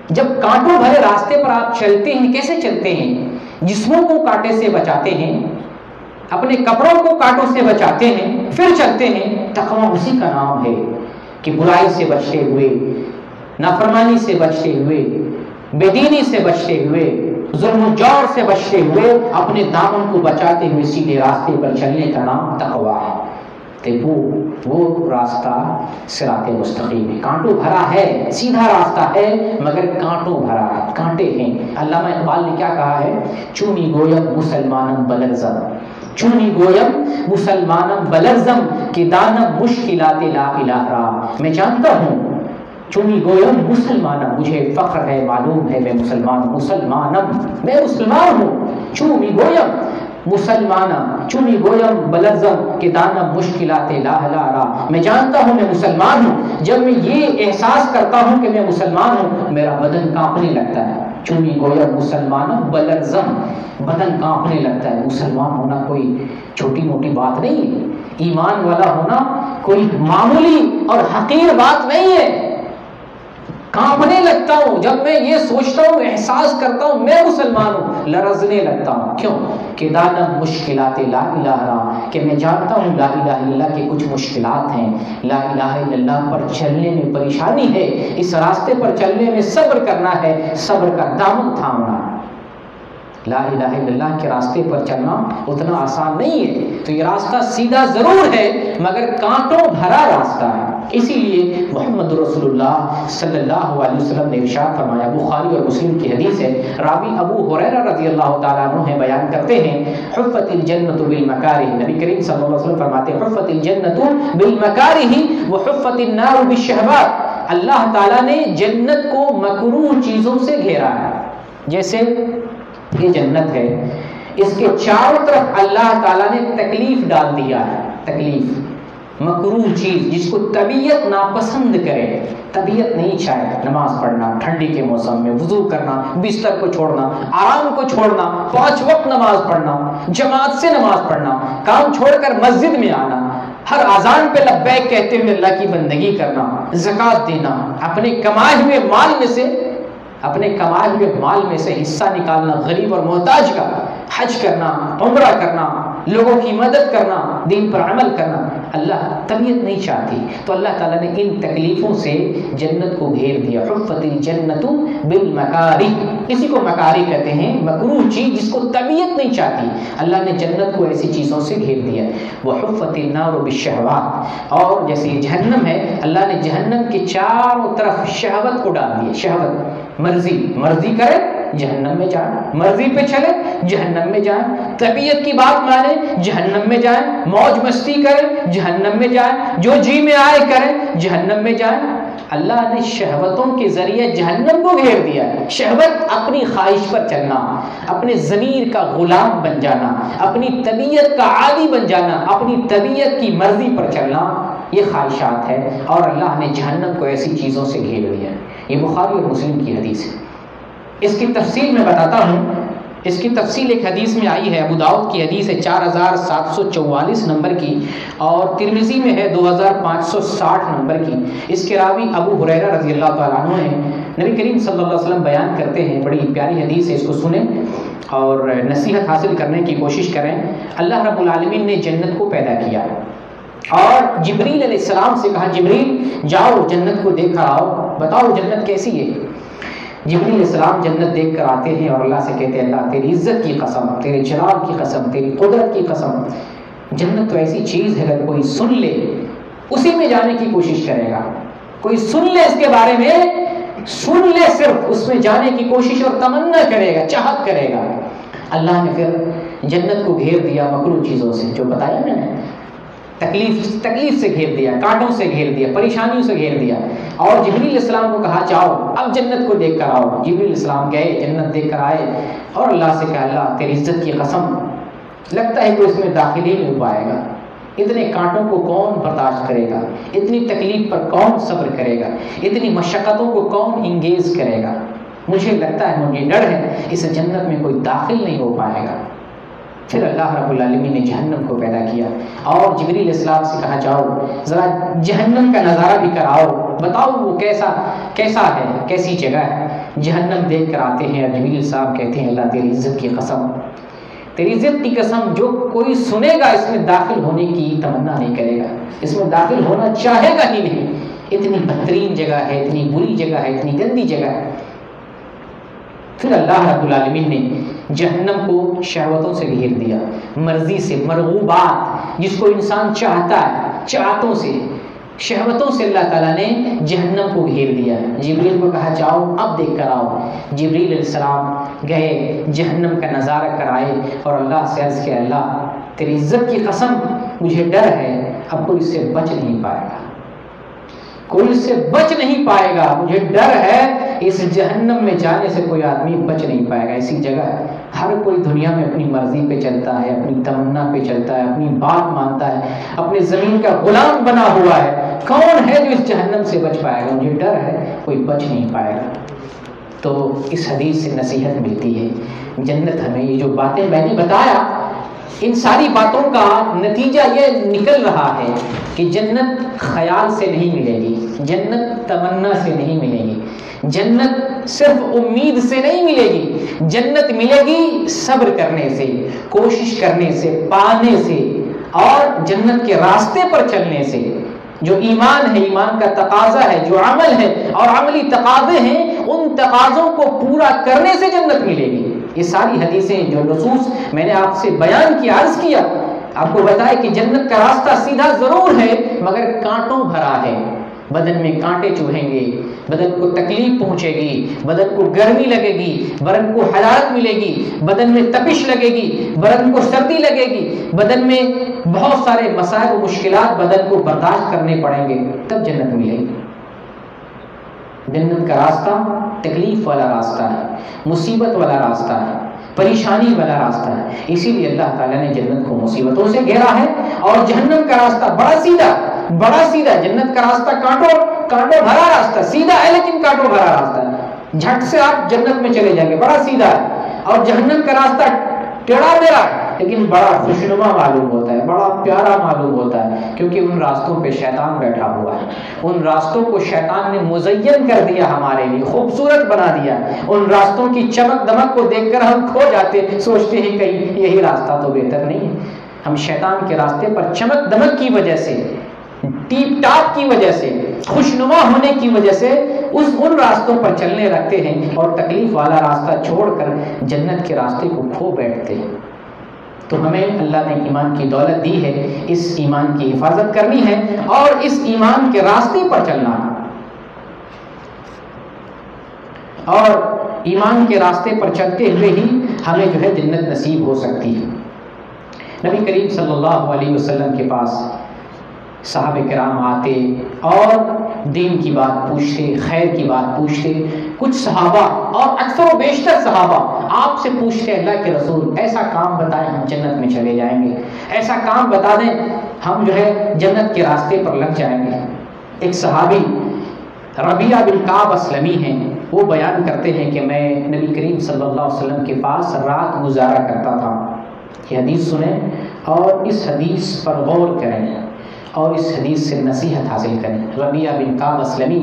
جب کانٹوں بھرے راستے پر آپ چلتے ہیں کیسے چلتے ہیں؟ جسموں کو کانٹے سے بچاتے ہیں، اپنے کپڑوں کو کانٹوں سے بچاتے ہیں، پھر چلتے ہیں. تقویٰ اسی کا نام ہے کہ برائی سے بچتے ہوئے، نافرمانی سے بچتے ہوئے، بے دینی سے بچتے ہوئے، ظلم و جور سے بچتے ہوئے اپنے دامن کو بچاتے ہوئے سیدھے راستے پر چلنے کا نام تقویٰ ہے۔ وہ راستہ صراط مستقیم ہے، کانٹوں بھرا ہے، سیدھا راستہ ہے مگر کانٹوں بھرا ہے، کانٹے ہیں۔ علامہ اقبال نے کیا کہا ہے؟ چونی گویم مسلمانم بلرزم، چونی گویم مسلمانم بلرزم کہ دانم مشکلات لا الہ را۔ میں جانتا ہوں، چونی گویم مسلمانم، مجھے فخر ہے، معلوم ہے میں مسلمانم، میں مسلمان ہوں۔ چونی گویم مسلمانم، چونی گویم بلرزم کہ دانم مشکلات لا الہ را۔ میں جانتا ہوں میں مسلمان ہوں، جب میں یہ احساس کرتا ہوں کہ میں مسلمان ہوں میرا بدن کانپنے لگتا ہے۔ چونی گویم مسلمانم بلرزم، بدن کانپنے لگتا ہے۔ مسلمان ہونا کوئی چھوٹی موٹی بات نہیں ہے، ایمان والا ہونا کوئی معمولی اور حقیر بات نہیں ہے۔ کانپنے لگتا ہوں جب میں یہ سوچتا ہوں، احساس کرتا ہوں میں مسلمان ہوں، لرزنے لگتا ہوں۔ کیوں؟ کہ دانم مشکلات لا الہ را، کہ میں جانتا ہوں لا الہ الا اللہ کے کچھ مشکلات ہیں، لا الہ الا اللہ پر چلنے میں پریشانی ہے، اس راستے پر چلنے میں صبر کرنا ہے، صبر کا دامن تھامنا۔ لا الہ الا اللہ کے راستے پر چلنا اتنا آسان نہیں ہے، تو یہ راستہ سیدھا ضرور ہے مگر کانٹوں بھرا راستہ ہے۔ اسی لیے محمد رسول اللہ صلی اللہ علیہ وسلم نے ارشاد فرمایا، بخاری اور مسلم کی حدیث ہے، راوی ابو ہریرہ رضی اللہ تعالیٰ عنہ بیان کرتے ہیں، حفت الجنت بالمکارہ، نبی کریم صلی اللہ علیہ وسلم فرماتے ہیں، حفت الجنت بالمکارہ وحفت النار بالشہوات۔ اللہ تعالیٰ نے جنت کو مکروہ چیزوں سے گھیرا ہے، جیسے یہ جنت ہے، اس کے چاروں طرف اللہ تعالیٰ نے تکلیف ڈال دیا ہے، تکلیف، مکروہ چیز جس کو طبیعت ناپسند کرے، طبیعت نہیں چاہے، نماز پڑھنا ٹھنڈی کے موسم میں، وضو کرنا، بستر کو چھوڑنا، آرام کو چھوڑنا، 5 وقت نماز پڑھنا، جماعت سے نماز پڑھنا، کام چھوڑ کر مسجد میں آنا، ہر اذان پہ لبیک کہتے ہوئے اللہ کی بندگی کرنا، زکوٰۃ دینا، اپنے کمائے ہوئے مال میں سے حصہ نکالنا غریب اور محتاج کا، حج کرنا، عمرہ کرنا، لوگوں کی مدد کرنا، دین پر عمل کرنا، اللہ طبیعت نہیں چاہتی، تو اللہ تعالیٰ نے ان تکلیفوں سے جنت کو گھیر دیا۔ حفت الجنت بالمکارہ، اسی کو مکاری کہتے ہیں، مکروہ چیز جس کو طبیعت نہیں چاہتی، اللہ نے جنت کو ایسی چیزوں سے گھیر دیا۔ وحفت النار بالشہوات، اور جیسے یہ جہنم ہے، اللہ نے جہنم کے چاروں طرف شہوت کو ڈال دیا، شہوت، مرضی کرے جہنم میں جائیں، مرضی پہ چلے جہنم میں جائیں، طبیعت کی بات مانیں جہنم میں جائیں، موج مستی کریں جہنم میں جائیں، جو جی میں آئے کریں جہنم میں جائیں۔ اللہ نے شہوتوں کے ذریعے جہنم کو گھیر دیا ہے۔ شہوت اپنی خواہش پر چلنا، اپنے ضمیر کا غلام بن جانا، اپنی طبیعت کا عادی بن جانا، اپنی طبیعت کی مرضی پر چلنا، یہ خواہشات ہے، اور اللہ نے جہنم کو ایسی چیزوں سے گھیر دیا ہے۔ یہ بخاری اور مسلم کی حدیث ہے۔ اس کی تفصیل میں بتاتا ہوں، اس کی تفصیل ایک حدیث میں آئی ہے، ابو داؤد کی حدیث ہے 4744 نمبر کی، اور ترمذی میں ہے 2560 نمبر کی۔ اس کے راوی ابو ہریرہ رضی اللہ تعالیٰ عنہ ہیں۔ نبی کریم صلی اللہ علیہ وسلم بیان کرتے ہیں، بڑی پیاری حدیث ہے، اس کو سنیں اور نصیحت حاصل کرنے کی کوشش کریں۔ اللہ رب العالمین نے جنت کو پیدا کیا اور جبریل علیہ السلام سے کہا، جبریل جاؤ جنت کو دیکھ کر آؤ، بتاؤ جنت کیسی ہے۔ جبریل علیہ السلام جنت دیکھ کر آتے ہیں اور اللہ سے کہتے ہیں، اللہ تیری عزت کی قسم، تیرے جلال کی قسم، تیری قدرت کی قسم، جنت تو ایسی چیز ہے اگر کوئی سن لے اسی میں جانے کی کوشش کرے گا، کوئی سن لے اس کے بارے میں، سن لے صرف اس میں جانے کی کوشش اور تمنا کرے گا، چاہت کرے گا۔ اللہ نے پھر جنت کو گھیر دیا مکروہ چیزوں سے، جو بتایا میں نے، تکلیف سے گھیر دیا، کانٹوں سے گھیر دیا، پریشانیوں سے گھیر دیا، اور جبریل علیہ السلام کو کہا جاؤ اب جنت کو دیکھ کر آؤ۔ جبریل علیہ السلام گئے، جنت دیکھ کر آئے اور اللہ سے کہا، اللہ تیری عزت کی قسم، لگتا ہے کہ اس میں داخل ہی نہیں ہو پائے گا، اتنے کانٹوں کو کون برداشت کرے گا، اتنی تکلیف پر کون صبر کرے گا، اتنی مشقتوں کو کون انگیز کرے گا، مجھے لگتا ہے، مجھے ڈر ہے اس جنت میں کوئی داخل نہیں ہو پائے گا۔ پھر اللہ رب العالمین نے جہنم کو پیدا کیا اور جبریل علیہ السلام سے کہا، جاؤ ذرا جہنم کا نظارہ بھی کراؤ، بتاؤ وہ کیسا ہے، کیسی جگہ ہے۔ جہنم دیکھ کر آتے ہیں اور جبریل صاحب کہتے ہیں، اللہ تیری عزت کی قسم، تیری عزت کی قسم، جو کوئی سنے گا اس میں داخل ہونے کی تمنا نہیں کرے گا، اس میں داخل ہونا چاہے گا ہی نہیں، اتنی بدترین جگہ ہے، اتنی بری جگہ ہے، اتنی گندی جگہ ہے۔ پھر اللہ رب العالمین نے جہنم کو شہوتوں سے گھیر دیا، مرضی سے، مرغوبات، جس کو انسان چاہتا ہے، چاہتوں سے، شہوتوں سے اللہ تعالیٰ نے جہنم کو گھیر دیا۔ جبریل کو کہا جاؤ اب دیکھ کر آؤ۔ جبریل علیہ السلام گئے، جہنم کا نظارہ کر آئے اور اللہ سے عرض کیا، اللہ تیری عزت کی قسم مجھے ڈر ہے اب کوئی اس سے بچ نہیں پائے گا، کوئی اس سے بچ نہیں پائے گا، مجھے ڈر ہے اس جہنم میں جانے سے کوئی آدمی بچ نہیں پائے گا۔ ایسی جگہ ہر کوئی دنیا میں اپنی مرضی پہ چلتا ہے، اپنی تمنا پہ چلتا ہے، اپنی بات مانتا ہے، اپنے زمین کا غلام بنا ہوا ہے، کون ہے جو اس جہنم سے بچ پائے گا؟ مجھے ڈر ہے کوئی بچ نہیں پائے گا۔ تو اس حدیث سے نصیحت ملتی ہے، جنت ہمیں یہ جو باتیں میں نے بتایا، ان ساری باتوں کا نتیجہ یہ نکل رہا ہے کہ جنت خیال سے نہیں ملے گی، جنت تمنا سے نہیں ملے گی، جنت صرف امید سے نہیں ملے گی، جنت ملے گی صبر کرنے سے، کوشش کرنے سے، پانے سے، اور جنت کے راستے پر چلنے سے۔ جو ایمان ہے، ایمان کا تقاضا ہے، جو عمل ہے اور عملی تقاضے ہیں، ان تقاضوں کو پورا کرنے سے جنت ملے گی۔ یہ ساری حدیثیں جو نصوص میں نے آپ سے بیان کیا، عرض کیا، آپ کو بتایا کہ جنت کا راستہ سیدھا ضرور ہے مگر کانٹوں بھرا ہے، بدن میں کانٹے چبھیں گے، بدن کو تکلیف پہنچے گی، بدن کو گرمی لگے گی، بدن کو حرارت ملے گی، بدن میں تپش لگے گی، بدن کو سردی لگے گی، بدن میں بہت سارے مسائل و مشکلات بدن کو برداشت کرنے پڑیں گے، تب جنت ملے گی۔ جنت کا راستہ تکلیف والا راستہ ہے، مصیبت والا راستہ ہے، پریشانی والا راستہ ہے، اسی لیے اللہ تعالیٰ نے جنت کو مصیبتوں سے گھیرا ہے۔ اور جہنم کا راستہ بڑا سیدھا، جنت کا راستہ کانٹوں بھرا راستہ، سیدھا ہے لیکن کانٹوں بھرا راستہ ہے، جھٹ سے آپ جنت میں چلے جائیں گے، بڑا سیدھا ہے۔ اور جہنم کا راستہ ٹیڑھا میرا ہے لیکن بڑا خوشنما معلوم ہوتا ہے، بڑا پیارا معلوم ہوتا ہے، کیونکہ ان راستوں پہ شیطان بیٹھا ہوا ہے، ان راستوں کو شیطان نے مزین کر دیا، ہمارے لیے خوبصورت بنا دیا۔ ان راستوں کی چمک دمک کو دیکھ کر ہم کھو جاتے، سوچتے ہیں کہیں یہی راستہ تو بہتر نہیں ہے۔ ہم شیطان کے راستے پر چمک دمک کی وجہ سے، ٹیپ ٹاپ کی وجہ سے، خوشنما ہونے کی وجہ سے ان راستوں پر چلنے رکھتے ہیں اور تکلیف والا راستہ چھوڑ کر جنت کے راستے کو کھو بیٹھتے ہیں۔ تو ہمیں اللہ نے ایمان کی دولت دی ہے، اس ایمان کی حفاظت کرنی ہے اور اس ایمان کے راستے پر چلنا ہے، اور ایمان کے راستے پر چلتے ہوئے ہی ہمیں جو ہے جنت نصیب ہو سکتی ہے۔ نبی کریم صلی اللہ علیہ وسلم کے پاس صحابہ کرام آتے اور دین کی بات پوچھتے، خیر کی بات پوچھتے۔ کچھ صحابہ اور اکثر و بیشتر صحابہ آپ سے پوچھتے، اللہ کے رسول ایسا کام بتائیں ہم جنت میں چلے جائیں گے، ایسا کام بتا دیں ہم جو ہے جنت کے راستے پر لگ جائیں گے۔ ایک صحابی ربیعہ بن کعب اسلمی ہیں، وہ بیان کرتے ہیں کہ میں نبی کریم صلی اللہ علیہ وسلم کے پاس رات گزارا کرتا تھا۔ یہ حدیث سنیں اور اس حدیث پر غور کریں اور اس حدیث سے نصیحت حاصل کریں۔ ربیعہ بن کعب اسلمی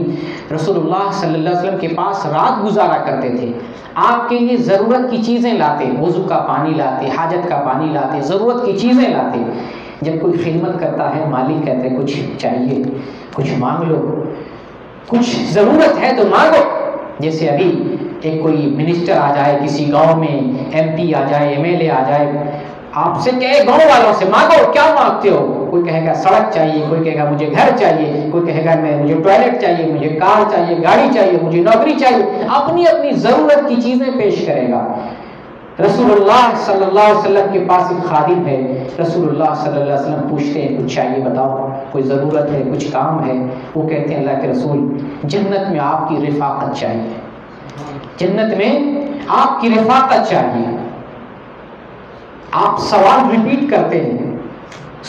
رسول اللہ صلی اللہ علیہ وسلم کے پاس رات گزارا کرتے تھے، آپ کے لیے ضرورت کی چیزیں لاتے، وضو کا پانی لاتے، حاجت کا پانی لاتے، ضرورت کی چیزیں لاتے۔ جب کوئی خدمت کرتا ہے، مالک کہتے ہیں کچھ چاہیے، کچھ مانگ لو، کچھ ضرورت ہے تو مانگو۔ جیسے ابھی ایک کوئی منسٹر آ جائے کسی گاؤں میں، ایم پی آ جائے، ایم ایل اے آ جائے، آپ سے کہے گاؤں والوں سے مانگو، کیا مانگتے ہو؟ کوئی کہے گا سڑک چاہیے، کوئی کہے گا مجھے گھر چاہیے، کوئی کہے گا مجھے ٹوائلٹ چاہیے، مجھے کار چاہیے، گاڑی چاہیے، مجھے نوکری چاہیے، اپنی اپنی ضرورت کی چیزیں پیش کرے گا۔ رسول اللہ صلی اللہ علیہ وسلم کے پاس ایک خادم ہے، رسول اللہ صلی اللہ علیہ وسلم پوچھتے ہیں کچھ چاہیے بتاؤ، کوئی ضرورت ہے، کچھ کام ہے؟ وہ کہتے ہیں اللہ کے رسول جنت میں آپ کی رفاقت چاہیے، جنت میں آپ کی رفاقت چاہیے۔ آپ سوال ریپیٹ کرتے ہیں،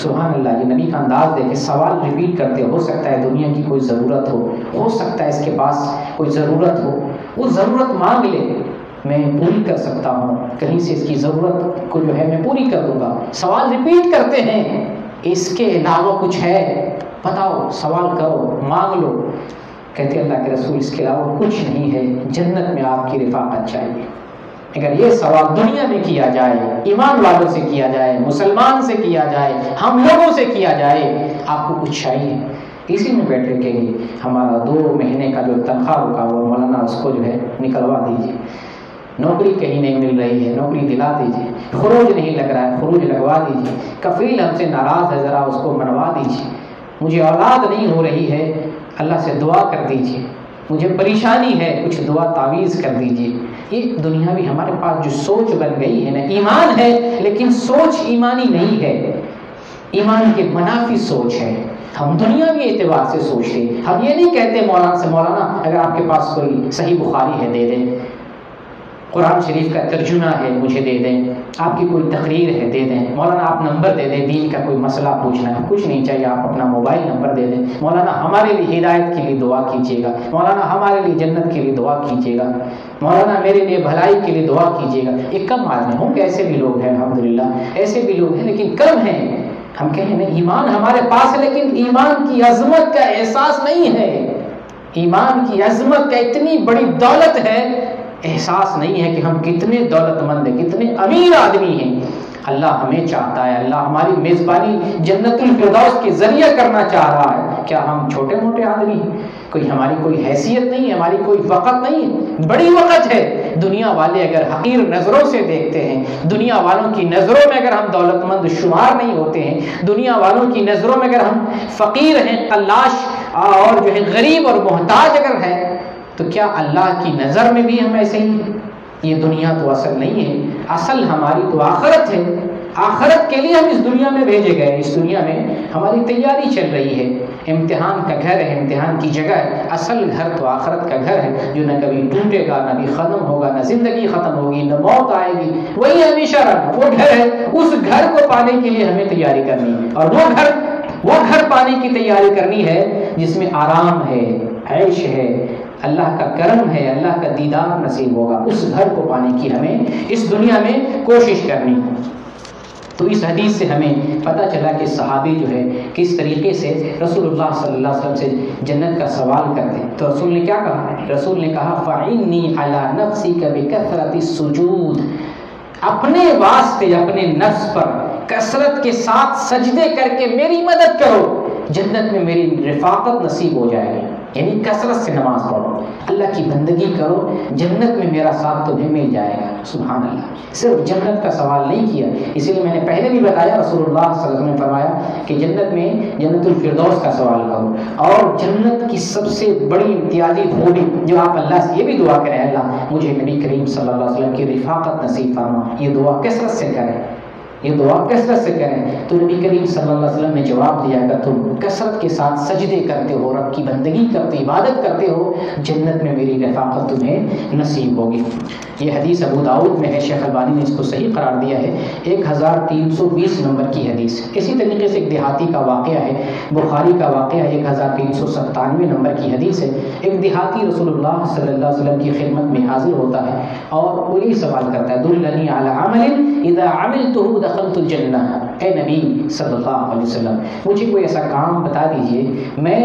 سبحان اللہ، یہ نبی کا انداز ہے کہ سوال ریپیٹ کرتے، ہو سکتا ہے دنیا کی کوئی ضرورت ہو سکتا ہے اس کے پاس کوئی ضرورت ہو، وہ ضرورت مانگ لے، میں پوری کر سکتا ہوں، کہیں سے اس کی ضرورت کو جو ہے میں پوری کر دوں گا۔ سوال ریپیٹ کرتے ہیں، اس کے علاوہ کچھ ہے بتاؤ، سوال کرو، مانگ لو۔ کہتے ہیں اللہ کے رسول اس کے علاوہ کچھ نہیں ہے، جنت میں آپ کی رفاقت چاہیے۔ اگر یہ سوال دنیا میں کیا جائے، ایمان والوں سے کیا جائے، مسلمان سے کیا جائے، ہم لوگوں سے کیا جائے، آپ کو کچھ چاہیے، اسی میں بیٹھے کہ ہمارا 2 مہینے کا جو تنخواہ رکا ہوا مولانا اس کو جو ہے نکلوا دیجیے، نوکری کہیں نہیں مل رہی ہے، نوکری دلا دیجیے، خروج نہیں لگ رہا ہے، خروج لگوا دیجیے، کفیل ہم سے ناراض ہے، ذرا اس کو منوا دیجیے، مجھے اولاد نہیں ہو رہی ہے، اللہ سے دعا کر دیجیے، مجھے پریشانی ہے، کچھ دعا تعویذ کر دیجیے۔ یہ دنیاوی ہمارے پاس جو سوچ بن گئی ہے نا، ایمان ہے لیکن سوچ ایمانی نہیں ہے، ایمان کے منافی سوچ ہے۔ ہم دنیاوی اعتبار سے سوچتے ہیں، ہم یہ نہیں کہتے مولانا سے مولانا اگر آپ کے پاس کوئی صحیح بخاری ہے دے دیں، قرآن شریف کا ترجمہ ہے مجھے دے دیں، آپ کی کوئی تقریر ہے دے دیں، مولانا آپ نمبر دے دیں، دین کا کوئی مسئلہ پوچھنا ہے، کچھ نہیں چاہیے، آپ اپنا موبائل نمبر دے دیں، مولانا ہمارے لیے ہدایت کے لیے دعا کیجیے گا، مولانا ہمارے لیے جنت کے لیے دعا کیجیے گا، مولانا میرے لیے بھلائی کے لیے دعا کیجیے گا۔ یہ کم آدمی ہوں کہ ایسے بھی لوگ ہیں، الحمدللہ ایسے بھی لوگ ہیں لیکن کم ہیں۔ ہم کہیں نا ایمان ہمارے پاس ہے لیکن ایمان کی عظمت کا احساس نہیں ہے، ایمان کی عظمت کا اتنی بڑی دولت ہے، احساس نہیں ہے کہ ہم کتنے دولت مند ہیں، کتنے امیر آدمی ہیں۔ اللہ ہمیں چاہتا ہے، اللہ ہماری میزبانی جنت الفردوس کے ذریعہ کرنا چاہ رہا ہے، کیا ہم چھوٹے موٹے آدمی ہیں؟ کوئی ہماری کوئی حیثیت نہیں ہے، ہماری کوئی وقت نہیں ہے، بڑی وقت ہے۔ دنیا والے اگر حقیر نظروں سے دیکھتے ہیں، دنیا والوں کی نظروں میں اگر ہم دولت مند شمار نہیں ہوتے ہیں، دنیا والوں کی نظروں میں اگر ہم فقیر ہیں، قلاش اور جو ہے غریب اور محتاج اگر ہیں، تو کیا اللہ کی نظر میں بھی ہم ایسے ہی ہیں؟ یہ دنیا تو اصل نہیں ہے، اصل ہماری تو آخرت ہے، آخرت کے لیے ہم اس دنیا میں بھیجے گئے، اس دنیا میں ہماری تیاری چل رہی ہے، امتحان کا گھر ہے، امتحان کی جگہ ہے، اصل گھر تو آخرت کا گھر ہے جو نہ کبھی ٹوٹے گا، نہ بھی ختم ہوگا، نہ زندگی ختم ہوگی، نہ موت آئے گی، وہی ہمیشہ رہنا، وہ گھر ہے۔ اس گھر کو پانے کے لیے ہمیں تیاری کرنی ہے، اور وہ گھر پانے کی تیاری کرنی ہے جس میں آرام ہے، عیش ہے، اللہ کا کرم ہے، اللہ کا دیدار نصیب ہوگا۔ اس گھر کو پانے کی ہمیں اس دنیا میں کوشش کرنی ہے۔ تو اس حدیث سے ہمیں پتہ چلا کہ صحابی جو ہے کس طریقے سے رسول اللہ صلی اللہ علیہ وسلم سے جنت کا سوال کرتے ہیں۔ تو رسول نے کیا کہا؟ رسول نے کہا فَعِنِّي عَلَى نَفْسِكَ بِكَثْرَةِ السُّجُودِ، اپنے واسطے اپنے نفس پر کثرت کے ساتھ سجدے کر کے میری مدد کرو، جنت میں میری رفاقت نصیب ہو جائے گی۔ یعنی کثرت سے نماز پڑھو، اللہ کی بندگی کرو، جنت میں میرا ساتھ تمہیں مل جائے گا۔ سبحان اللہ، صرف جنت کا سوال نہیں کیا، اسی لیے میں نے پہلے بھی بتایا، رسول اللہ صلی اللہ علیہ وسلم نے فرمایا کہ جنت میں جنت الفردوس کا سوال کرو، اور جنت کی سب سے بڑی امتیازی خوبی جو آپ اللہ سے یہ بھی دعا کریں، اللہ مجھے نبی کریم صلی اللہ علیہ وسلم کی رفاقت نصیب فرما، یہ دعا کثرت سے کریں، یہ دعا کثرت سے کریں۔ تو نبی کریم صلی اللہ علیہ وسلم نے جواب دیا کہ تم کثرت کے ساتھ سجدے کرتے ہو، رب کی بندگی کرتے، عبادت کرتے ہو، جنت میں میری رفاقت تمہیں نصیب ہوگی۔ یہ حدیث ابو داؤد میں ہے، شیخ البانی نے اس کو صحیح قرار دیا ہے، 1320 نمبر کی حدیث۔ اسی طریقے سے ایک دیہاتی کا واقعہ ہے، بخاری کا واقعہ 1397 نمبر کی حدیث ہے۔ ایک دیہاتی رسول اللہ صلی اللہ علیہ وسلم کی خدمت میں حاضر ہوتا ہے اور وہ یہی سوال کرتا ہے، دلنی علی عمل اذا عملتہ دخلت الجنہ، اے نبی صلی اللہ علیہ وسلم مجھے کوئی ایسا کام بتا دیجئے میں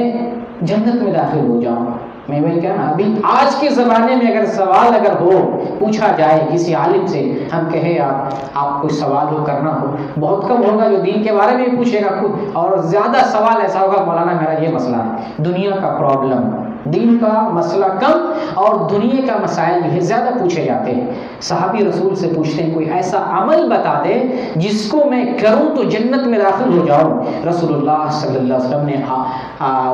جنت میں داخل ہو جاؤں۔ میں وہی کہنا، ابھی آج کے زمانے میں اگر سوال اگر ہو، پوچھا جائے کسی عالم سے، ہم کہیں آپ کوئی سوال ہو کرنا ہو، بہت کم ہوگا جو دین کے بارے میں پوچھے گا خود، اور زیادہ سوال ایسا ہوگا مولانا میرا یہ مسئلہ ہے، دنیا کا پرابلم، دین کا مسئلہ کم اور دنیا کا مسائل جو ہے زیادہ پوچھے جاتے ہیں۔ صحابی رسول سے پوچھتے ہیں کوئی ایسا عمل بتا دے جس کو میں کروں تو جنت میں داخل ہو جاؤں۔ رسول اللہ صلی اللہ علیہ وسلم نے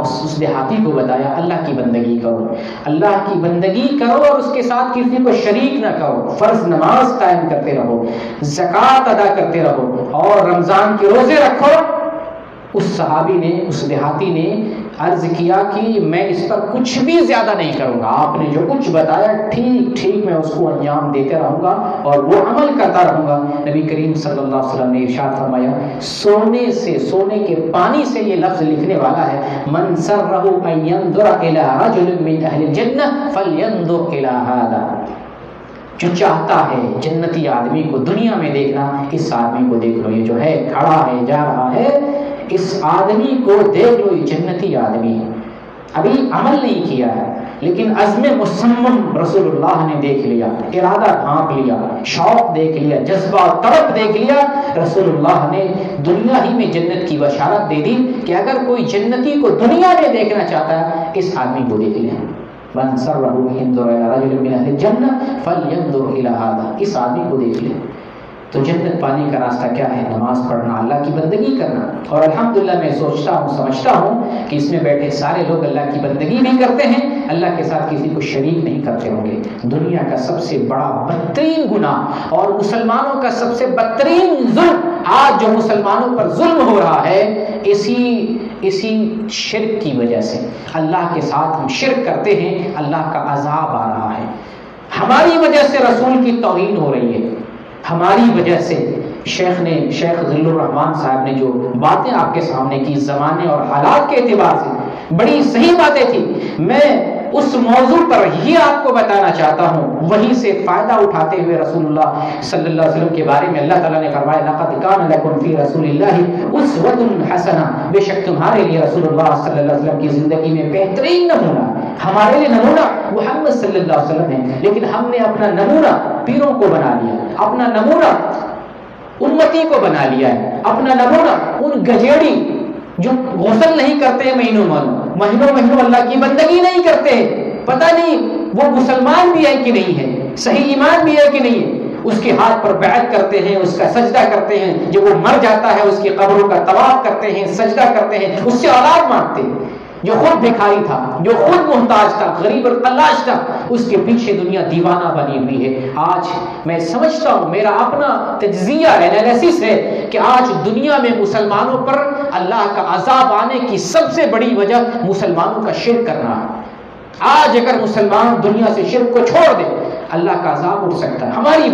اس دیہاتی کو بتایا، اللہ کی بندگی کرو، اللہ کی بندگی کرو اور اس کے ساتھ کسی کو شریک نہ کرو، فرض نماز قائم کرتے رہو، زکوٰۃ ادا کرتے رہو اور رمضان کے روزے رکھو۔ اس صحابی نے، اس دیہاتی نے عرض کیا کہ میں اس پر کچھ بھی زیادہ نہیں کروں گا، آپ نے جو کچھ بتایا ٹھیک ٹھیک میں اس کو انجام دیتے رہوں گا اور وہ عمل کرتا رہوں گا۔ نبی کریم صلی اللہ علیہ وسلم نے ارشاد فرمایا، سونے کے پانی سے یہ لفظ لکھنے والا ہے، من سرہ ان ينظر الى رجل من اہل الجنہ فلینظر الى هذا، جو چاہتا ہے جنتی آدمی کو دنیا میں دیکھنا، اس آدمی کو دیکھ لو، یہ جو ہے کھڑا ہے جا رہا ہے، اس آدمی کو دیکھ لو، یہ جنتی آدمی ہے۔ ابھی عمل نہیں کیا ہے لیکن عزم مصمم رسول اللہ نے دیکھ لیا، ارادہ ڈھانپ لیا، شوق دیکھ لیا، جذبہ طلب دیکھ لیا۔ رسول اللہ نے دنیا ہی میں جنت کی بشارت دے دی کہ اگر کوئی جنتی کو دنیا میں دیکھنا چاہتا ہے اس آدمی کو دیکھ لیں۔ من سرہ ان ينظر الى رجل من اہل الجنہ فلینظر الى هذا، اس آدمی کو دیکھ لیں۔ تو جنت پانے کا راستہ کیا ہے؟ نماز پڑھنا، اللہ کی بندگی کرنا۔ اور الحمدللہ میں سوچتا ہوں، سمجھتا ہوں کہ اس میں بیٹھے سارے لوگ اللہ کی بندگی بھی کرتے ہیں، اللہ کے ساتھ کسی کو شریک نہیں کرتے ہوں گے۔ دنیا کا سب سے بڑا بدترین گناہ اور مسلمانوں کا سب سے بدترین ظلم آج جو مسلمانوں پر ظلم ہو رہا ہے، اسی شرک کی وجہ سے، اللہ کے ساتھ ہم شرک کرتے ہیں، اللہ کا عذاب آ رہا ہے۔ ہماری وجہ سے رسول کی توہین ہو رہی ہے، ہماری وجہ سے۔ شیخ ذل الرحمان صاحب نے جو باتیں آپ کے سامنے کی زمانے اور حالات کے اعتبار سے، بڑی صحیح باتیں تھی۔ میں اس موضوع پر ہی آپ کو بتانا چاہتا ہوں، وہیں سے فائدہ اٹھاتے ہوئے رسول اللہ صلی اللہ علیہ وسلم کے بارے میں اللہ تعالیٰ نے فرمایا لقد کان لکم فی رسول اللہ اسوۃ حسنہ، بے شک تمہارے لیے رسول اللہ صلی اللہ علیہ وسلم کی زندگی میں بہترین نمونہ، ہمارے لیے نمونہ محمد صلی اللہ علیہ وسلم ہے، لیکن ہم نے اپنا نمونہ پیروں کو بنا لیا، اپنا نمونہ امتی کو بنا لیا ہے، اپنا نمونہ ان گجیڑی جو غسل نہیں کرتے ہیں مہینوں اللہ کی بندگی نہیں کرتے، پتہ نہیں وہ مسلمان بھی ہے کہ نہیں ہے، صحیح ایمان بھی ہے کہ نہیں ہے، اس کے ہاتھ پر بیعت کرتے ہیں، اس کا سجدہ کرتے ہیں، جب وہ مر جاتا ہے اس کی قبروں کا طواف کرتے ہیں، سجدہ کرتے ہیں، اس سے اولاد مانگتے ہیں، جو خود بھکاری تھا، جو خود محتاج تھا، غریب اور قلاش تھا، اس کے پیچھے دنیا دیوانہ بنی ہوئی ہے۔ آج میں سمجھتا ہوں، میرا اپنا تجزیہ انالیسس ہے کہ آج دنیا میں مسلمانوں پر اللہ کا عذاب آنے کی سب سے بڑی وجہ مسلمانوں کا شرک کرنا ہے۔ آج اگر مسلمان دنیا سے شرک کو چھوڑ دے، اللہ کا عذاب اٹھ سکتا ہے۔ ہماری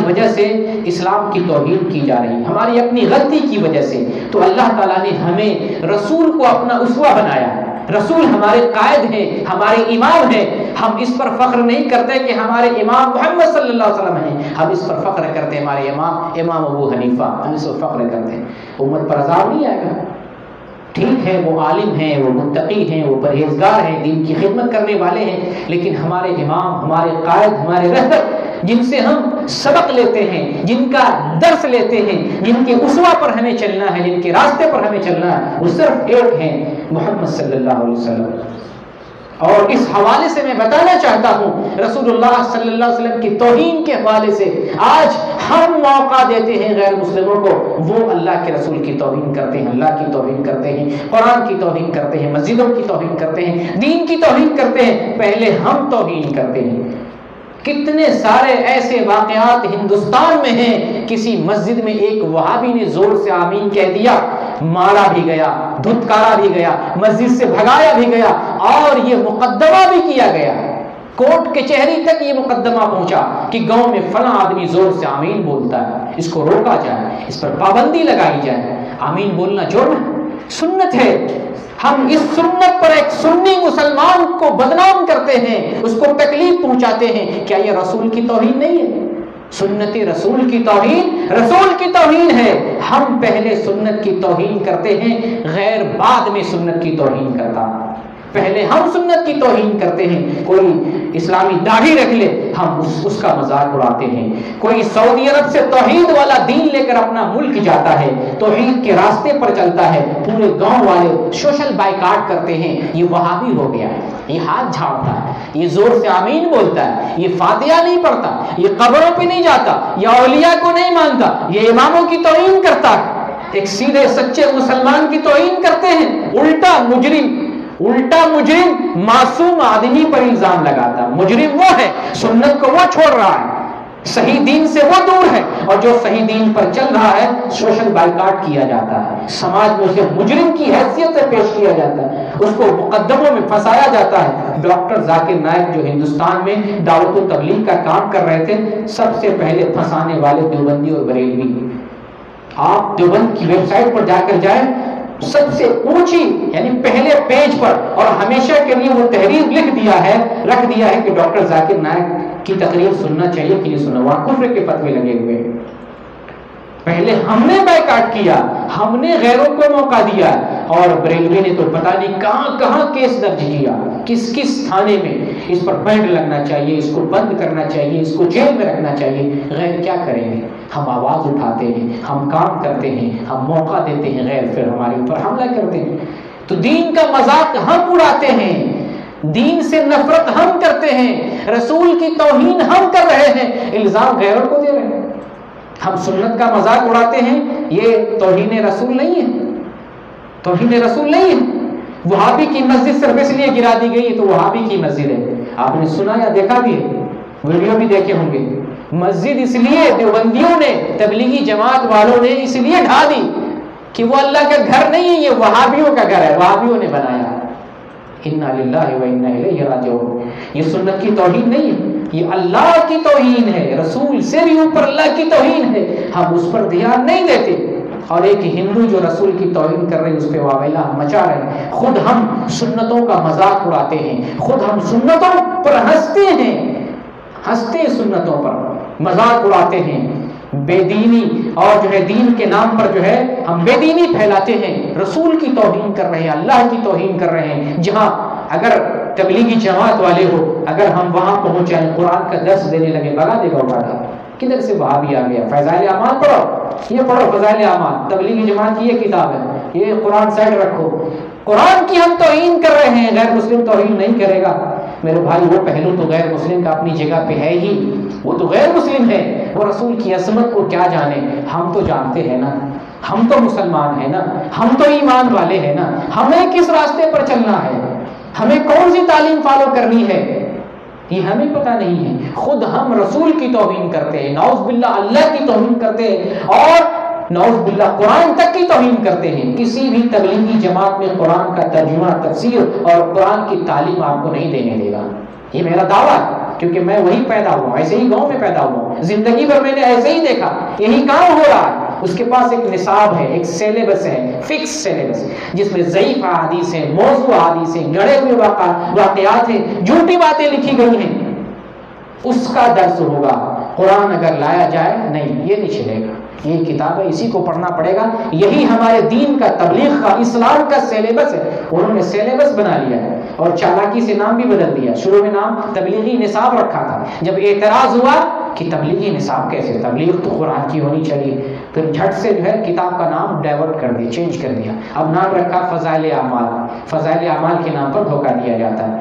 وجہ سے اسلام کی توہین کی جا رہی ہے، ہماری اپنی غلطی کی وجہ سے۔ تو اللہ تعالیٰ نے ہمیں رسول کو اپنا اسوہ بنایا، رسول ہمارے قائد ہیں، ہمارے امام ہیں۔ ہم اس پر فخر نہیں کرتے کہ ہمارے امام محمد صلی اللہ علیہ وسلم ہیں، ہم اس پر فخر کرتے ہیں ہمارے امام ابو حنیفہ، ہم اس پر فخر کرتے ہیں۔ امت پر عذاب نہیں آئے گا، ٹھیک ہے وہ عالم ہیں، وہ متقی ہیں، وہ پرہیزگار ہیں، دین کی خدمت کرنے والے ہیں، لیکن ہمارے امام، ہمارے قائد، ہمارے رہبر، جن سے ہم سبق لیتے ہیں، جن کا درس لیتے ہیں، جن کے اسوہ پر ہمیں چلنا ہے، جن کے راستے پر ہمیں چلنا ہے، وہ صرف ایک ہیں، محمد صلی اللہ علیہ وسلم۔ اور اس حوالے سے میں بتانا چاہتا ہوں، رسول اللہ صلی اللہ علیہ وسلم کی توہین کے حوالے سے آج ہم موقع دیتے ہیں غیر مسلموں کو، وہ اللہ کے رسول کی توہین کرتے ہیں، اللہ کی توہین کرتے ہیں، قرآن کی توہین کرتے ہیں، مسجدوں کی توہین کرتے ہیں، دین کی توہین کرتے ہیں، پہلے ہم توہین کرتے ہیں۔ کتنے سارے ایسے واقعات ہندوستان میں ہیں، کسی مسجد میں ایک وہابی نے زور سے آمین کہہ دیا، مارا بھی گیا، دھتکارا بھی گیا، مسجد سے بھگایا بھی گیا، اور یہ مقدمہ بھی کیا گیا، کورٹ کچہری تک یہ مقدمہ پہنچا کہ گاؤں میں فلاں آدمی زور سے آمین بولتا ہے، اس کو روکا جائے، اس پر پابندی لگائی جائے۔ آمین بولنا جرم ہے، سنت ہے۔ ہم اس سنت پر ایک سنی مسلمان کو بدنام کرتے ہیں، اس کو تکلیف پہنچاتے ہیں، کیا یہ رسول کی توہین نہیں ہے؟ سنت رسول کی توہین رسول کی توہین ہے۔ ہم پہلے سنت کی توہین کرتے ہیں، غیر بعد میں سنت کی توہین کرتا۔ پہلے ہم سنت کی توہین کرتے ہیں، کوئی اسلامی داڑھی رکھ لے ہم اس کا مذاق اڑاتے ہیں، کوئی سعودی عرب سے توحید والا دین لے کر اپنا ملک جاتا ہے، توحید کے راستے پر چلتا ہے، پورے گاؤں والے سوشل بائیکاٹ کرتے ہیں، یہ وہابی ہو گیا ہے، یہ ہاتھ جھاڑتا ہے، یہ زور سے آمین بولتا ہے، یہ فاتحہ نہیں پڑھتا، یہ قبروں پہ نہیں جاتا، یہ اولیاء کو نہیں مانتا، یہ اماموں کی توہین کرتا ہے۔ ایک سیدھے سچے مسلمان کی توہین کرتے ہیں، الٹا مجرم معصوم آدمی پر الزام لگاتا، مجرم وہ ہے، سنت کو وہ چھوڑ رہا ہے، صحیح دین سے وہ دور ہے، اور جو صحیح دین پر چل رہا ہے سوشل بائیکاٹ کیا جاتا ہے، سماج میں اسے مجرم کی حیثیت سے پیش کیا جاتا ہے، اس کو مقدموں میں پھنسایا جاتا ہے۔ ڈاکٹر ذاکر نائک جو ہندوستان میں دعوت و تبلیغ کا کام کر رہے تھے، سب سے پہلے پھنسانے والے دیوبندی اور بریلوی۔ آپ دیوبند کی ویب سائٹ پر جا کر جائیں، سب سے اونچی یعنی پہلے پیج پر، اور ہمیشہ کے لیے وہ تحریر رکھ دیا ہے کہ ڈاکٹر ذاکر نائک کی تقریر سننا چاہیے کہ نہیں سننا، وہاں کفر کے فتوے لگے ہوئے ہیں۔ پہلے ہم نے بائیکاٹ کیا، ہم نے غیروں کو موقع دیا، اور بریلوی نے تو پتہ نہیں کہاں کہاں کیس درج کیا، کس تھانے میں، اس پر بینڈ لگنا چاہیے، اس کو بند کرنا چاہیے، اس کو جیل میں رکھنا چاہیے۔ غیر کیا کریں گے؟ ہم آواز اٹھاتے ہیں، ہم کام کرتے ہیں، ہم موقع دیتے ہیں، غیر پھر ہمارے اوپر حملہ کرتے ہیں۔ تو دین کا مذاق ہم اڑاتے ہیں، دین سے نفرت ہم کرتے ہیں، رسول کی توہین ہم کر رہے ہیں، الزام غیروں کو دے رہے ہیں۔ ہم سنت کا مذاق اڑاتے ہیں، یہ توہین رسول نہیں ہے، توہین رسول نہیں ہے۔ وہابی کی مسجد صرف اس لیے گرا دی گئی تو وہابی کی مسجد ہے، آپ نے سنا یا دیکھا بھی ہے، ویڈیو بھی دیکھے ہوں گے۔ مسجد اس لیے دیوبندیوں نے، تبلیغی جماعت والوں نے اس لیے ڈھا دی کہ وہ اللہ کا گھر نہیں ہے، یہ وہابیوں کا گھر ہے، وہابیوں نے بنایا۔ انا للہ و انا الیہ راجعون۔ یہ سنت کی توہین نہیں ہے، یہ اللہ کی توہین ہے، رسول سے بھی اوپر اللہ کی توہین ہے، ہم اس پر دھیان نہیں دیتے۔ اور ایک ہندو جو رسول کی توہین کر رہے ہیں اس پہ واویلا مچا رہے ہیں، خود ہم سنتوں کا مذاق اڑاتے ہیں، خود ہم سنتوں پر ہنستے ہیں، ہنستے سنتوں پر مذاق اڑاتے ہیں، بے دینی اور جو ہے دین کے نام پر جو ہے ہم بے دینی پھیلاتے ہیں، رسول کی توہین کر رہے ہیں، اللہ کی توہین کر رہے ہیں۔ جہاں اگر تبلیغی جماعت والے ہو، اگر ہم وہاں پہنچ جائیں، قرآن کا درس دینے لگے، بگا دے گا اٹھا کے، کدھر سے وہابی آ گیا؟ فضائل اعمال پڑھو، یہ پڑھو فضائل اعمال، تبلیغی جماعت کی یہ کتاب ہے، یہ قرآن سائڈ رکھو۔ قرآن کی ہم توہین کر رہے ہیں، غیر مسلم توہین نہیں کرے گا میرے بھائی۔ وہ پہلو تو غیر مسلم کا اپنی جگہ پہ ہے ہی، وہ تو غیر مسلم ہے، وہ رسول کی عظمت کو کیا جانے؟ ہم تو جانتے ہیں نا، ہم تو مسلمان ہیں نا، ہم تو ایمان والے ہیں نا، ہمیں کس راستے پر چلنا ہے، ہمیں کون سی تعلیم فالو کرنی ہے، یہ ہمیں پتہ نہیں ہے۔ خود ہم رسول کی توہین کرتے ہیں، نعوذ باللہ اللہ کی توہین کرتے ہیں، اور نعوذ باللہ قرآن تک کی توہین کرتے ہیں۔ کسی بھی تبلیغی جماعت میں قرآن کا ترجمہ، تفسیر اور قرآن کی تعلیم آپ کو نہیں دینے دے گا، یہ میرا دعویٰ ہے، کیونکہ میں وہی پیدا ہوا، ایسے ہی گاؤں میں پیدا ہوا، زندگی بھر میں نے ایسے ہی دیکھا، یہی کام ہو رہا ہے۔ اس کے پاس ایک نصاب ہے، ایک سیلیبس ہے، فکس سیلیبس، جس میں ضعیف احادیث ہیں، موضوع احادیث ہیں، گڑے ہوئے واقعات ہیں، جھوٹی باتیں لکھی گئی ہیں، اس کا درس ہوگا۔ قرآن اگر لایا جائے نہیں، یہ نہیں چلے گا، یہ کتاب ہے، اسی کو پڑھنا پڑے گا، یہی ہمارے دین کا، تبلیغ کا، اسلام کا سیلیبس ہے۔ انہوں نے سیلیبس بنا لیا ہے اور چالاکی سے نام بھی بدل دیا، شروع میں نام تبلیغی نصاب رکھا تھا، جب اعتراض ہوا کہ تبلیغی نصاب کیسے، تبلیغ تو قرآن کی ہونی چاہیے، پھر جھٹ سے جو ہے کتاب کا نام ڈائیورٹ کر دیا، چینج کر دیا، اب نام رکھا فضائل اعمال۔ فضائل اعمال کے نام پر دھوکہ دیا جاتا ہے،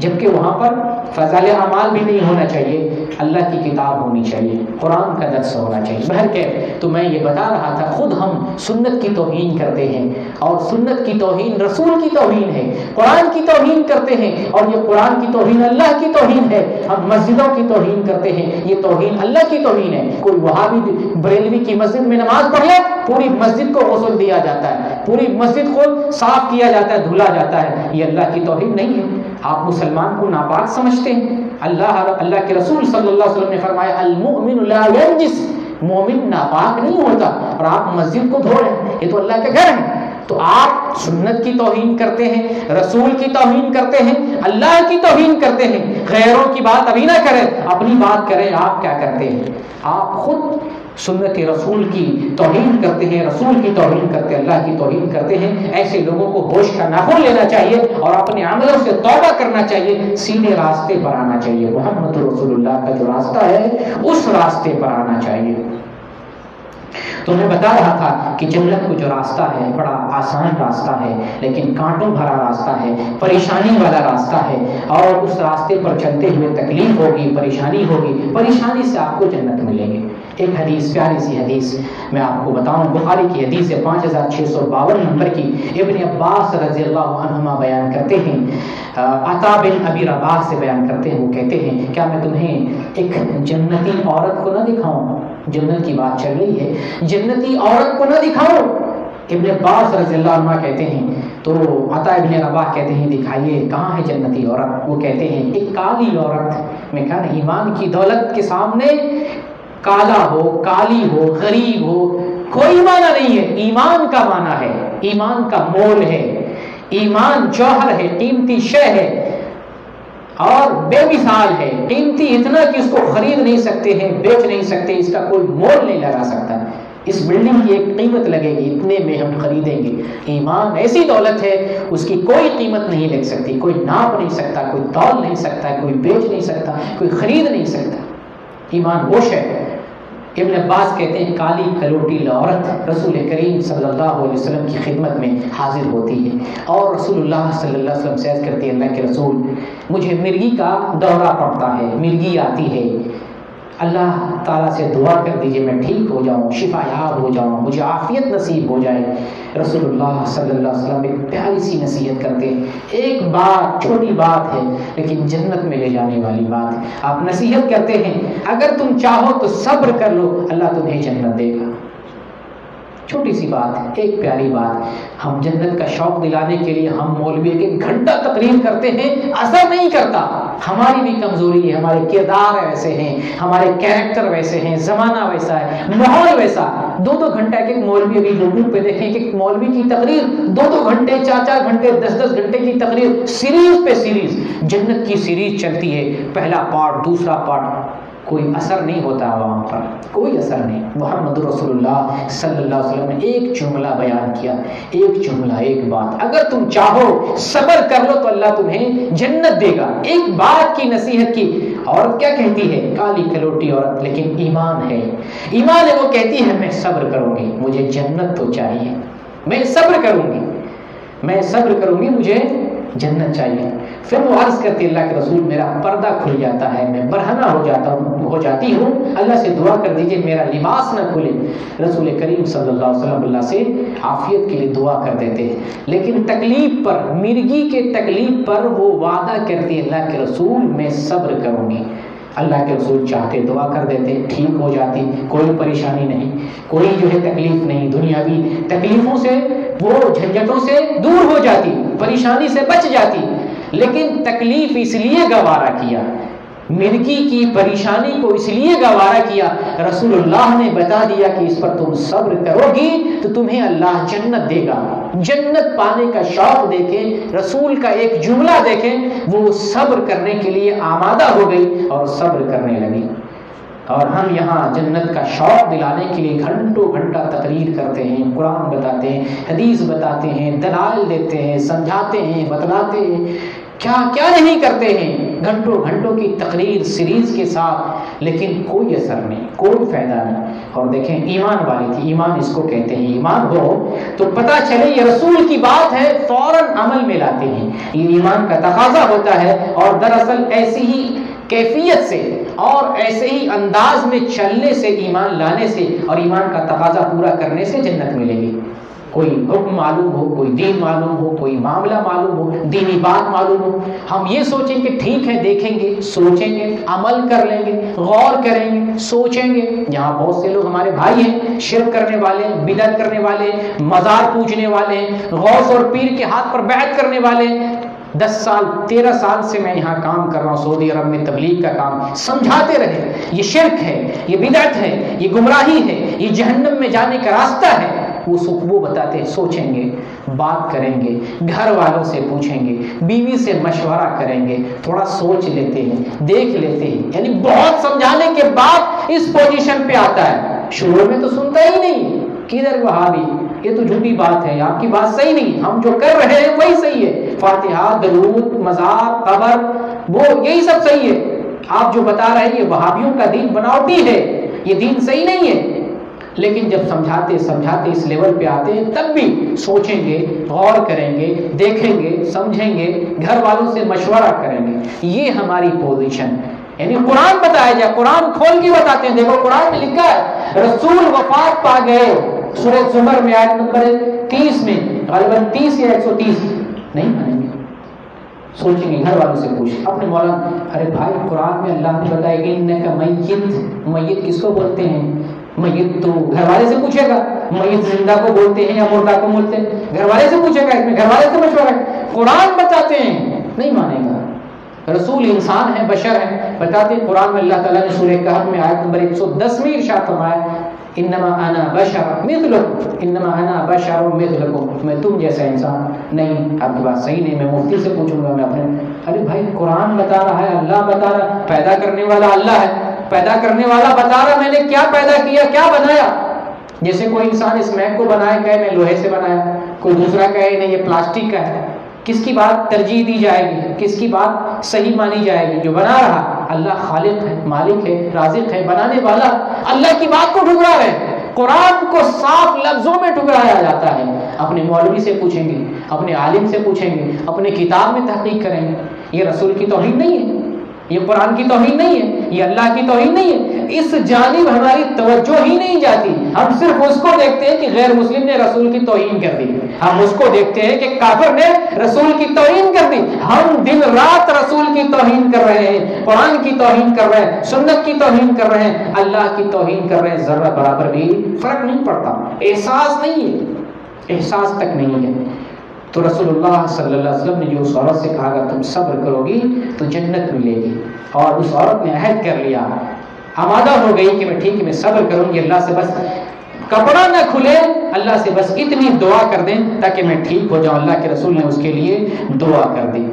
جبکہ وہاں پر فضائل اعمال بھی نہیں ہونا چاہیے، اللہ کی کتاب ہونی چاہیے، قرآن کا درس ہونا چاہیے۔ بہرکیف تو میں یہ بتا رہا تھا، خود ہم سنت کی توہین کرتے ہیں، اور سنت کی توہین رسول کی توہین ہے، قرآن کی توہین کرتے ہیں، اور یہ قرآن کی توہین اللہ کی توہین ہے۔ ہم مسجدوں کی توہین کرتے ہیں، یہ توہین اللہ کی توہین ہے۔ کوئی وہابی بریلوی کی مسجد میں نماز پڑھ لے، پوری مسجد کو غسل دیا جاتا ہے، پوری مسجد کو صاف کیا جاتا ہے، دھلا جاتا ہے، یہ اللہ کی توہین نہیں ہے۔ آپ مسلمان کو ناپاک سمجھتے ہیں، اللہ کے رسول صلی اللہ علیہ وسلم نے فرمایا المؤمن لا ينجس، مومن ناپاک نہیں ہوتا، اور آپ مسجد کو دھو رہے ہیں، یہ تو اللہ کا گھر ہے۔ تو آپ سنت کی توہین کرتے ہیں، رسول کی توہین کرتے ہیں، اللہ کی توہین کرتے ہیں۔ غیروں کی بات ابھی نہ کریں، اپنی بات کریں، آپ کیا کرتے ہیں؟ آپ خود سنت رسول کی توہین کرتے ہیں، رسول کی توہین کرتے ہیں، اللہ کی توہین کرتے ہیں۔ ایسے لوگوں کو ہوش کا ناخن لینا چاہیے اور اپنے عملوں سے توبہ کرنا چاہیے، سیدھے راستے پر آنا چاہیے، محمد رسول اللہ کا جو راستہ ہے اس راستے پر آنا چاہیے۔ تو میں بتا رہا تھا کہ جنت کو جو راستہ ہے بڑا آسان راستہ ہے، لیکن کانٹوں بھرا راستہ ہے، پریشانی والا راستہ ہے، اور اس راستے پر چلتے ہوئے تکلیف ہوگی، پریشانی ہوگی، پریشانی سے آپ کو جنت ملے گی۔ ایک حدیث، پیاری سی حدیث میں آپ کو بتاؤں، بخاری کی حدیث ہے 5652 نمبر کی، ابن عباس رضی اللہ عنہما بیان کرتے ہیں، عطا بن ابی رباح سے بیان کرتے ہیں، وہ کہتے ہیں کیا میں تمہیں ایک جنتی عورت کو نہ دکھاؤں؟ جنت کی بات چل رہی ہے، جنتی عورت کو نہ دکھاؤں؟ ابن عباس رضی اللہ عنہ کہتے ہیں، تو عطا ابن رباح کہتے ہیں دکھائیے کہاں ہے جنتی عورت؟ وہ کہتے ہیں ایک کالی عورت۔ میں کہا ایمان کی دولت کے سامنے کالا ہو، کالی ہو، غریب ہو، کوئی معنی نہیں ہے۔ ایمان کا معنی ہے، ایمان کا مول ہے، ایمان جوہر ہے، قیمتی شے ہے اور بے مثال ہے، قیمتی اتنا کہ اس کو خرید نہیں سکتے ہیں، بیچ نہیں سکتے، اس کا کوئی مول نہیں لگا سکتا۔ اس بلڈنگ کی ایک قیمت لگے گی، اتنے میں ہم خریدیں گے۔ ایمان ایسی دولت ہے اس کی کوئی قیمت نہیں لگ سکتی، کوئی ناپ نہیں سکتا، کوئی تول نہیں سکتا، کوئی بیچ نہیں سکتا، کوئی خرید نہیں سکتا۔ ایمان وہ شے ہے ابن عباس کہتے ہیں کالی کلوٹی عورت رسول کریم صلی اللہ علیہ وسلم کی خدمت میں حاضر ہوتی ہے اور رسول اللہ صلی اللہ علیہ وسلم سے عرض کرتی ہے اللہ کے رسول مجھے مرگی کا دورہ پڑتا ہے، مرگی آتی ہے، اللہ تعالیٰ سے دعا کر دیجئے میں ٹھیک ہو جاؤں، شفا یاب ہو جاؤں، مجھے عافیت نصیب ہو جائے۔ رسول اللہ صلی اللہ علیہ وسلم ایک پیاری سی نصیحت کرتے ہیں، ایک بات چھوٹی بات ہے لیکن جنت میں لے جانے والی بات ہے۔ آپ نصیحت کرتے ہیں اگر تم چاہو تو صبر کر لو، اللہ تمہیں جنت دے گا۔ چھوٹی سی بات ہے، ایک پیاری بات۔ ہم جنت کا شوق دلانے کے لیے ہم مولوی ایک گھنٹہ تقریر کرتے ہیں، اثر نہیں کرتا۔ ہماری بھی کمزوری ہے، ہمارے کردار ایسے ہیں، ہمارے کیریکٹر ویسے ہیں، زمانہ ویسا ہے، ماحول ویسا۔ 2 گھنٹہ ایک مولوی ابھی یوٹیوب پہ دیکھیں کہ ایک مولوی کی تقریر 2 گھنٹے 4 گھنٹے 10 گھنٹے کی تقریر، سیریز پہ سیریز، جنت کی سیریز چلتی ہے، پہلا پارٹ دوسرا پارٹ، کوئی اثر نہیں ہوتا عوام پر، کوئی اثر نہیں۔ محمد رسول اللہ صلی اللہ علیہ وسلم نے ایک جملہ بیان کیا، ایک جملہ، ایک بات، اگر تم چاہو صبر کر لو تو اللہ تمہیں جنت دے گا۔ ایک بات کی نصیحت کی۔ عورت کیا کہتی ہے؟ کالی کلوٹی عورت، لیکن ایمان ہے، ایمان ہے، وہ کہتی ہے میں صبر کروں گی، مجھے جنت تو چاہیے، میں صبر کروں گی، میں صبر کروں گی، مجھے جنت چاہیے۔ پھر وہ عرض کرتی اللہ کے رسول میرا پردہ کھل جاتا ہے، میں برہنہ ہو جاتی ہوں، اللہ سے دعا کر دیجئے میرا لباس نہ کھلے۔ رسول کریم صلی اللہ علیہ وسلم اللہ سے عافیت کے لیے دعا کر دیتے ہیں، لیکن تکلیف پر، مرگی کے تکلیف پر وہ وعدہ کرتی اللہ کے رسول میں صبر کروں گی۔ اللہ کے رسول چاہتے دعا کر دیتے، ٹھیک ہو جاتی، کوئی پریشانی نہیں، کوئی جو ہے تکلیف نہیں، دنیاوی تکلیفوں سے، وہ جھنجھٹوں سے دور ہو جاتی، پریشانی سے بچ جاتی۔ لیکن تکلیف اس لیے گوارا کیا، مرگی کی پریشانی کو اس لیے گوارا کیا، رسول اللہ نے بتا دیا کہ اس پر تم صبر کرو گی تو تمہیں اللہ جنت دے گا۔ جنت پانے کا شوق دیکھیں، رسول کا ایک جملہ دیکھیں، وہ صبر کرنے کے لیے آمادہ ہو گئی اور صبر کرنے لگی۔ اور ہم یہاں جنت کا شوق دلانے کے لیے گھنٹوں گھنٹہ تقریر کرتے ہیں، قرآن بتاتے ہیں، حدیث بتاتے ہیں، دلائل دیتے ہیں، سمجھاتے ہیں، بتلاتے ہیں، کیا کیا نہیں کرتے ہیں، گھنٹوں گھنٹوں کی تقریر سیریز کے ساتھ، لیکن کوئی اثر نہیں، کوئی فائدہ نہیں۔ اور دیکھیں ایمان والی تھی، ایمان اس کو کہتے ہیں، ایمان ہو تو پتہ چلے یہ رسول کی بات ہے، فوراً عمل میں لاتے ہیں، یہ ایمان کا تقاضا ہوتا ہے۔ اور دراصل ایسی ہی کیفیت سے اور ایسے ہی انداز میں چلنے سے، ایمان لانے سے اور ایمان کا تقاضا پورا کرنے سے جنت ملے گی۔ کوئی حکم معلوم ہو، کوئی دین معلوم ہو، کوئی معاملہ معلوم ہو، دینی بات معلوم ہو، ہم یہ سوچیں کہ ٹھیک ہے، دیکھیں گے، سوچیں گے، عمل کر لیں گے، غور کریں گے، سوچیں گے۔ یہاں بہت سے لوگ ہمارے بھائی ہیں، شرک کرنے والے، بدعت کرنے والے، مزار پوجنے والے، غوث اور پیر کے ہاتھ پر بیعت کرنے والے۔ 10 سال 13 سال سے میں یہاں کام کر رہا ہوں، سعودی عرب میں تبلیغ کا کام، سمجھاتے رہے یہ شرک ہے، یہ بدعت ہے، یہ گمراہی ہے، یہ جہنم میں جانے کا راستہ ہے۔ وہ بتاتے ہیں سوچیں گے، بات کریں گے، گھر والوں سے پوچھیں گے، بیوی سے مشورہ کریں گے، تھوڑا سوچ لیتے ہیں، دیکھ لیتے ہیں، یعنی بہت سمجھانے کے بعد اس پوزیشن پہ آتا ہے۔ شروع میں تو سنتا ہی نہیں، کدھر وہابی، یہ تو جھوٹی بات ہے، آپ کی بات صحیح نہیں، ہم جو کر رہے ہیں وہی صحیح ہے، فاتحہ، درود، مزار، قبر، وہ یہی سب صحیح ہے، آپ جو بتا رہے ہیں یہ وہابیوں کا دین بناوٹی ہے، یہ دین صحیح نہیں ہے۔ لیکن جب سمجھاتے سمجھاتے اس لیول پہ آتے ہیں تب بھی سوچیں گے، غور کریں گے، دیکھیں گے، سمجھیں گے، گھر والوں سے مشورہ کریں گے۔ یہ ہماری پوزیشن، یعنی قرآن بتایا جائے، قرآن کھول کے بتاتے ہیں، دیکھو قرآن میں لکھا ہے رسول وفات پا گئے، سورہ زمر میں آیت نمبر 30 میں، غالباً 30 یا 130، نہیں مانیں گے، سوچیں گے، گھر والوں سے پوچھیں اپنے مولانا، ارے بھائی قرآن میں اللہ نے بتایا کہ انک میت، میت کس کو بولتے ہیں؟ میت تو گھر والے سے پوچھے گا، میت زندہ کو بولتے ہیں یا مردہ کو بولتے ہیں، گھر والے سے پوچھے گا، اس میں گھر والے سے مشورہ ہے۔ قرآن بتاتے ہیں، نہیں مانے گا، رسول انسان ہے، بشر ہے، بتاتے ہیں۔ قرآن میں اللہ تعالیٰ نے سورہ کہف میں آیت نمبر 110 میں ارشاد فرمایا انما انا بشر مثلکم، انما انا بشر مثلکم، میں تم جیسا انسان نہیں۔ آپ کی بات صحیح نہیں، میں مفتی سے پوچھوں گا، میں اپنے، ارے بھائی قرآن بتا رہا ہے، اللہ بتا رہا ہے، پیدا کرنے والا اللہ ہے، پیدا کرنے والا بتا رہا میں نے کیا پیدا کیا، کیا بنایا۔ جیسے کوئی انسان اس میک کو بنائے، کہے میں لوہے سے بنایا، کوئی دوسرا کہے نہیں یہ پلاسٹک کا ہے، کس کی بات ترجیح دی جائے گی، کس کی بات صحیح مانی جائے گی؟ جو بنا رہا اللہ خالق ہے، مالک ہے، رازق ہے، بنانے والا، اللہ کی بات کو ٹھکرا رہے ہیں۔ قرآن کو صاف لفظوں میں ٹھکرایا جاتا ہے۔ اپنے مولوی سے پوچھیں گے، اپنے عالم سے پوچھیں گے، اپنے کتاب میں تحقیق کریں گے، یہ رسول کی توہین نہیں ہے، یہ قرآن کی توہین نہیں ہے، یہ اللہ کی توہین نہیں ہے۔ اس جانب ہماری توجہ ہی نہیں جاتی، ہم صرف اس کو دیکھتے ہیں کہ غیر مسلم نے رسول کی توہین کر دی، ہم اس کو دیکھتے ہیں کہ کافر نے رسول کی توہین کر دی۔ ہم دن رات رسول کی توہین کر رہے ہیں، قرآن کی توہین کر رہے ہیں، سنت کی توہین کر رہے ہیں، اللہ کی توہین کر رہے ہیں، ذرہ برابر بھی فرق نہیں پڑتا، احساس نہیں ہے، احساس تک نہیں ہے۔ تو رسول اللہ صلی اللہ علیہ وسلم نے جو اس عورت سے کہا اگر تم صبر کرو گی تو جنت ملے گی، اور اس عورت نے عہد کر لیا، آمادہ ہو گئی کہ میں ٹھیک ہے میں صبر کروں گی، اللہ سے بس کپڑا نہ کھلے، اللہ سے بس اتنی دعا کر دیں تاکہ میں ٹھیک ہو جاؤں۔ اللہ کے رسول نے اس کے لیے دعا کر دی۔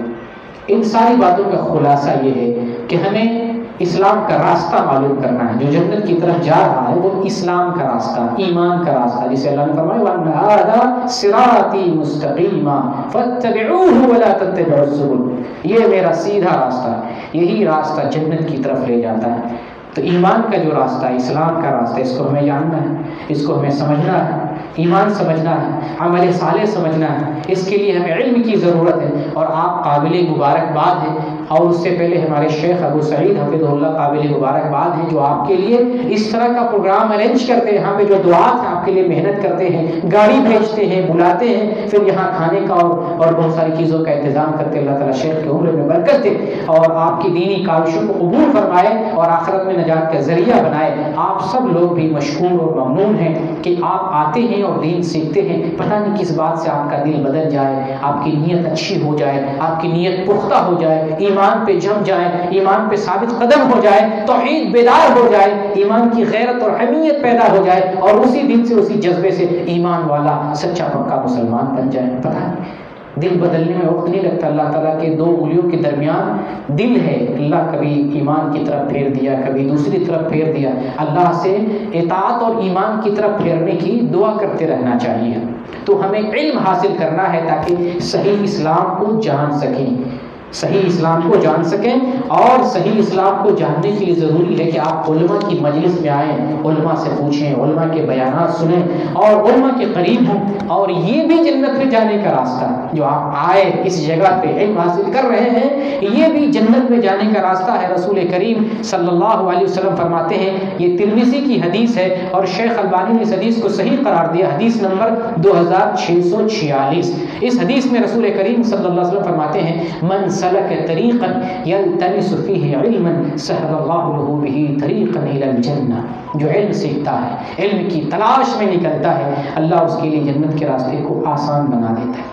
ان ساری باتوں کا خلاصہ یہ ہے کہ ہمیں اسلام کا راستہ معلوم کرنا ہے، جو جنت کی طرف جا رہا ہے وہ اسلام کا راستہ، ایمان کا راستہ، جسے اللہ نے فرمایا وَأَنَّ هَذَا صِرَاطِي مُسْتَقِيمًا فَاتَّبِعُوهُ وَلَا تَتَّبِعُوا السُّبُلَ، یہ میرا سیدھا راستہ ہے، یہی راستہ جنت کی طرف لے جاتا ہے۔ تو ایمان کا جو راستہ ہے، اسلام کا راستہ، اس کو ہمیں جاننا ہے، اس کو ہمیں سمجھنا ہے، ایمان سمجھنا ہے، عمل صالح سمجھنا ہے، اس کے لیے ہمیں علم کی ضرورت ہے۔ اور آپ قابل مبارکباد ہیں، اور اس سے پہلے ہمارے شیخ ابو سعید حفظہ اللہ قابل مبارکباد ہیں جو آپ کے لیے اس طرح کا پروگرام ارینج کرتے ہیں، یہاں پہ جو دعات ہیں آپ کے لیے محنت کرتے ہیں، گاڑی بھیجتے ہیں، بلاتے ہیں، پھر یہاں کھانے کا اور بہت ساری چیزوں کا انتظام کرتے ہیں۔ اللہ تعالیٰ شیخ کی عمر میں برکت دے اور آپ کی دینی کاوشوں کو قبول فرمائے اور آخرت میں نجات کا ذریعہ بنائے۔ آپ سب لوگ بھی مشکور اور ممنون ہیں کہ آپ آتے ہیں اور دین سیکھتے ہیں، پتہ نہیں کس بات سے آپ کا دل بدل جائے، آپ کی نیت اچھی ہو جائے، آپ کی نیت پختہ ہو جائے، ایمان پہ جم جائے، ایمان پہ ثابت قدم ہو جائے، توحید بیدار ہو جائے، ایمان کی غیرت اور حمیت پیدا ہو جائے، اور اسی دن سے اسی جذبے سے ایمان والا سچا پکا مسلمان بن جائے۔ پتہ نہیں دل بدلنے میں وقت نہیں لگتا، اللہ تعالیٰ کے دو انگلیوں کے درمیان دل ہے، اللہ کبھی ایمان کی طرف پھیر دیا، کبھی دوسری طرف پھیر دیا۔ اللہ سے اطاعت اور ایمان کی طرف پھیرنے کی دعا کرتے رہنا چاہیے۔ تو ہمیں علم حاصل کرنا ہے تاکہ صحیح اسلام کو جان سکیں، صحیح اسلام کو جان سکیں، اور صحیح اسلام کو جاننے کے لیے ضروری ہے کہ آپ علماء کی مجلس میں آئیں، علماء سے پوچھیں، علماء کے بیانات سنیں اور علماء کے قریب ہوں۔ اور یہ بھی جنت میں جانے کا راستہ، جو آپ آئے اس جگہ پہ علم حاصل کر رہے ہیں، یہ بھی جنت میں جانے کا راستہ ہے۔ رسول کریم صلی اللہ علیہ وسلم فرماتے ہیں، یہ ترمذی کی حدیث ہے اور شیخ البانی نے اس حدیث کو صحیح قرار دیا، حدیث نمبر 2646۔ اس حدیث میں رسول کریم صلی اللہ علیہ وسلم فرماتے ہیں من سلک طریقا یلتمس فیہ علما سہل اللہ لہ بہ طریقا الی الجنہ، جو علم سیکھتا ہے، علم کی تلاش میں نکلتا ہے، اللہ اس کے لیے جنت کے راستے کو آسان بنا دیتا ہے۔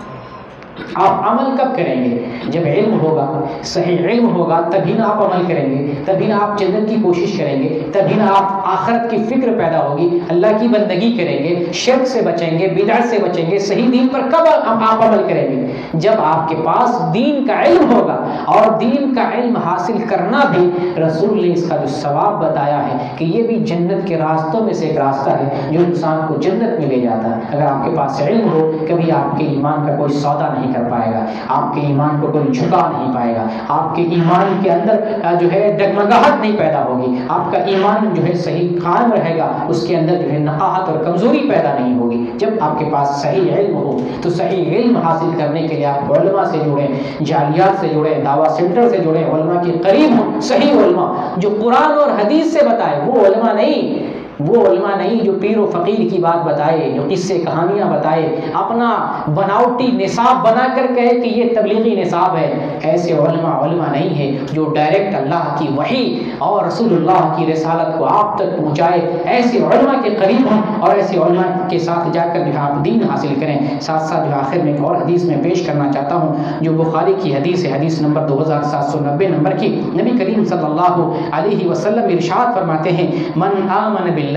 آپ عمل کب کریں گے؟ جب علم ہوگا، صحیح علم ہوگا، تبھی نہ آپ عمل کریں گے، تبھی نہ آپ جنت کی کوشش کریں گے، تبھی نہ آپ آخرت کی فکر پیدا ہوگی، اللہ کی بندگی کریں گے، شرک سے بچیں گے، بدعت سے بچیں گے۔ صحیح دین پر کب آپ عمل کریں گے؟ جب آپ کے پاس دین کا علم ہوگا، اور دین کا علم حاصل کرنا بھی رسول نے اس کا جو ثواب بتایا ہے کہ یہ بھی جنت کے راستوں میں سے ایک راستہ ہے جو انسان کو جنت میں لے جاتا ہے۔ اگر آپ کے پاس علم ہو، کبھی آپ کے ایمان کا کوئی سودا نہیں کر پائے گا، آپ کے ایمان کو کوئی جھکا نہیں پائے گا، آپ کے ایمان کے اندر جو ہے ڈگمگاہٹ نہیں پیدا ہوگی، آپ کا ایمان جو ہے صحیح قائم رہے گا، اس کے اندر جو ہے نقاہت اور کمزوری پیدا نہیں ہوگی۔ جب آپ کے پاس صحیح علم ہو تو صحیح علم حاصل کرنے کے لیے آپ علماء سے جڑیں، جالیات سے جڑیں، دعویٰ سینٹر سے جڑیں، علماء کے قریب ہوں، صحیح علماء جو قرآن اور حدیث سے بتائے، وہ علماء نہیں جو پیر و فقیر کی بات بتائے، جو قصے کہانیاں بتائے، اپنا بناوٹی نصاب بنا کر کہے کہ یہ تبلیغی نصاب ہے۔ ایسے علماء نہیں ہیں جو ڈائریکٹ اللہ کی وحی اور رسول اللہ کی رسالت کو آپ تک پہنچائے۔ ایسے علماء کے قریب ہوں اور ایسے علماء کے ساتھ جا کر جو آپ دین حاصل کریں۔ ساتھ ساتھ جو آخر میں ایک اور حدیث میں پیش کرنا چاہتا ہوں جو بخاری کی حدیث ہے، حدیث نمبر 2790 نمبر کی۔ نبی کریم صلی اللہ علیہ وسلم ارشاد فرماتے ہیں من آمن باللہ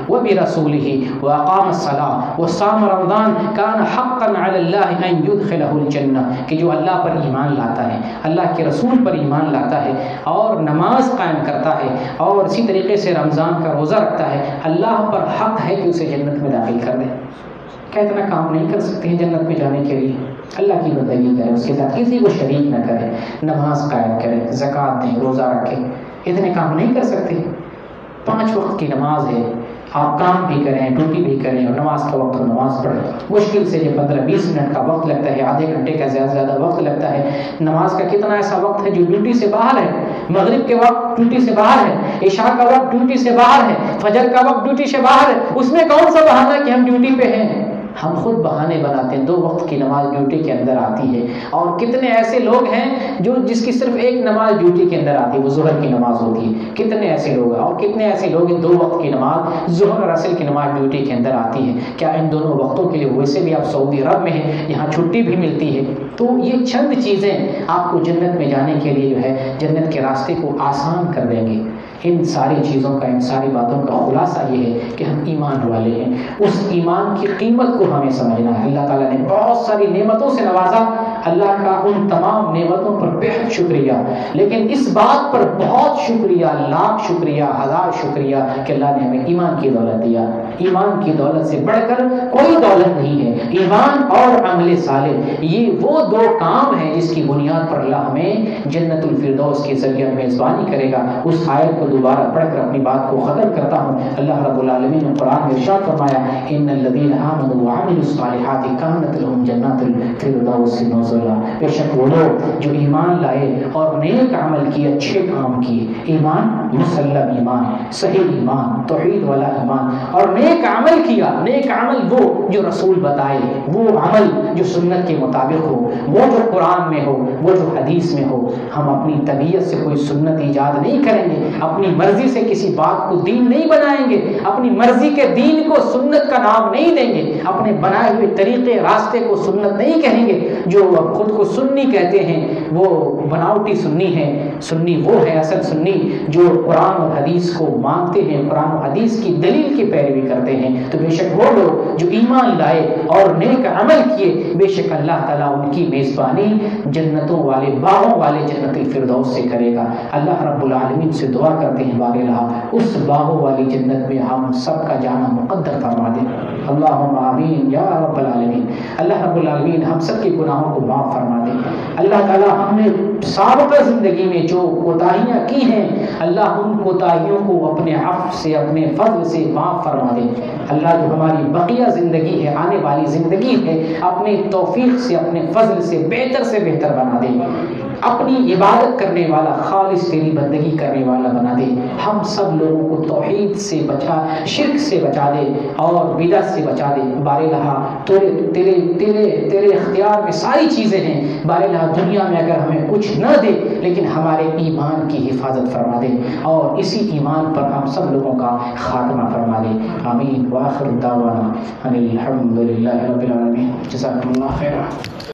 وبرسولہ واقام الصلاۃ وصام رمضان کان حقا علی اللہ ان یدخلہ الجنہ، کہ جو اللہ پر ایمان لاتا ہے، اللہ کے رسول پر ایمان لاتا ہے اور نماز قائم کرتا ہے اور اسی طریقے سے رمضان کا روزہ رکھتا ہے، اللہ پر حق ہے کہ اسے جنت میں داخل کر دے۔ کیا اتنا کام نہیں کر سکتے ہیں جنت میں جانے کے لیے؟ اللہ کی بندگی کریں، اس کے ساتھ کسی کو شریک نہ کریں، نماز قائم کریں، زکوٰۃ دیں، روزہ رکھیں. اتنے کام نہیں کر سکتے؟ 5 وقت کی نماز ہے، آپ کام بھی کریں، ڈیوٹی بھی کریں، اور نماز کا وقت نماز پڑھیں. مشکل سے یہ 15-20 منٹ کا وقت لگتا ہے، آدھے گھنٹے کا زیادہ سے زیادہ وقت لگتا ہے. نماز کا کتنا ایسا وقت ہے جو ڈیوٹی سے باہر ہے؟ مغرب کے وقت ڈیوٹی سے باہر ہے، عشاء کا وقت ڈیوٹی سے باہر ہے، فجر کا وقت ڈیوٹی سے باہر ہے. اس میں کون سا بہانہ کہ ہم ڈیوٹی پہ ہیں؟ ہم خود بہانے بناتے ہیں. 2 وقت کی نماز ڈیوٹی کے اندر آتی ہے، اور کتنے ایسے لوگ ہیں جس کی صرف ایک نماز ڈیوٹی کے اندر آتی ہے، وہ ظہر کی نماز ہوتی ہے. کتنے ایسے لوگ ہیں، اور کتنے ایسے لوگ ہیں 2 وقت کی نماز، ظہر اور عصر کی نماز ڈیوٹی کے اندر آتی ہے. کیا ان دونوں وقتوں کے لیے ویسے بھی آپ سعودی عرب میں ہیں، یہاں چھٹی بھی ملتی ہے؟ تو یہ چند چیزیں آپ کو جنت میں جانے کے لیے جو ہے جنت کے راستے کو آسان کر دیں گے. ان ساری چیزوں کا، ان ساری باتوں کا خلاصہ یہ ہے کہ ہم ایمان والے ہیں. اس ایمان کی قیمت کو ہمیں سمجھنا ہے. اللہ تعالیٰ نے بہت ساری نعمتوں سے نوازا، اللہ کا ان تمام نعمتوں پر بہت شکریہ، لیکن اس بات پر بہت شکریہ، لاکھ شکریہ، 1000 شکریہ کہ اللہ نے ہمیں ایمان کی دولت دیا. ایمان کی دولت سے بڑھ کر کوئی دولت نہیں ہے. ایمان اور عمل صالح، یہ وہ 2 کام ہیں جس کی بنیاد پر اللہ ہمیں جنت الفردوس کے ذریعے میزبانی کرے گا. اس آیت کو دوبارہ پڑھ کر اپنی بات کو ختم کرتا ہوں. اللہ رب العالمین نے قرآن میں ارشاد فرمایا، ان الذین آمنوا وعملوا الصالحات کانت لهم جنات الفردوس نزلا. بے شک وہ لوگ جو ایمان لائے اور نیک عمل کیے، اچھے کام کیے، ایمان مسلم ایمان، صحیح ایمان، توحید والا ایمان، اور نیک عمل کیا. نیک عمل وہ جو رسول بتائے، وہ عمل جو سنت کے مطابق ہو، وہ جو قرآن میں ہو، وہ جو حدیث میں ہو. ہم اپنی طبیعت سے کوئی سنت ایجاد نہیں کریں گے، اپنی مرضی سے کسی بات کو دین نہیں بنائیں گے، اپنی مرضی کے دین کو سنت کا نام نہیں دیں گے، اپنے بنائے ہوئے طریقے راستے کو سنت نہیں کہیں گے. جو خود کو سنی کہتے ہیں وہ بناوٹی سنی ہے. سنی وہ ہے اصل سنی جو قرآن اور حدیث کو مانتے ہیں، قرآن اور حدیث کی دلیل کی پیروی کرتے ہیں. تو بے شک وہ لوگ جو ایمان لائے اور نیک عمل کیے، بے شک اللہ تعالیٰ ان کی میزبانی جنتوں والے، باغوں والے جنت الفردوس سے کرے گا. اللہ رب العالمین سے دعا کرتے ہیں بار الہ اس باغوں والی جنت میں ہم سب کا جانا مقدر فرما دے. اللہم آمین یا رب العالمین. اللہ رب العالمین ہم سب کے گناہوں کو معاف فرما دے. اللہ تعالیٰ ہم نے سابقہ زندگی میں جو کوتاہیاں کی ہیں، اللہ ان کوتاہیوں کو اپنے عفو سے، اپنے فضل سے معاف فرما دے. اللہ جو ہماری بقیہ زندگی ہے، آنے والی زندگی ہے، اپنے توفیق سے، اپنے فضل سے بہتر بنا دے. اپنی عبادت کرنے والا، خالص تیری بندگی کرنے والا بنا دے. ہم سب لوگوں کو توحید سے بچا، شرک سے بچا دے اور بدعت سے بچا دے. بار الہ تیرے اختیار میں ساری چیزیں ہیں. بار الہ دنیا میں اگر ہمیں کچھ نہ دے لیکن ہمارے ایمان کی حفاظت فرما دے، اور اسی ایمان پر ہم سب لوگوں کا خاتمہ فرما دے. آمین. وآخر دعوانا ان الحمد للہ رب العالمین. جزاکم اللہ خیر.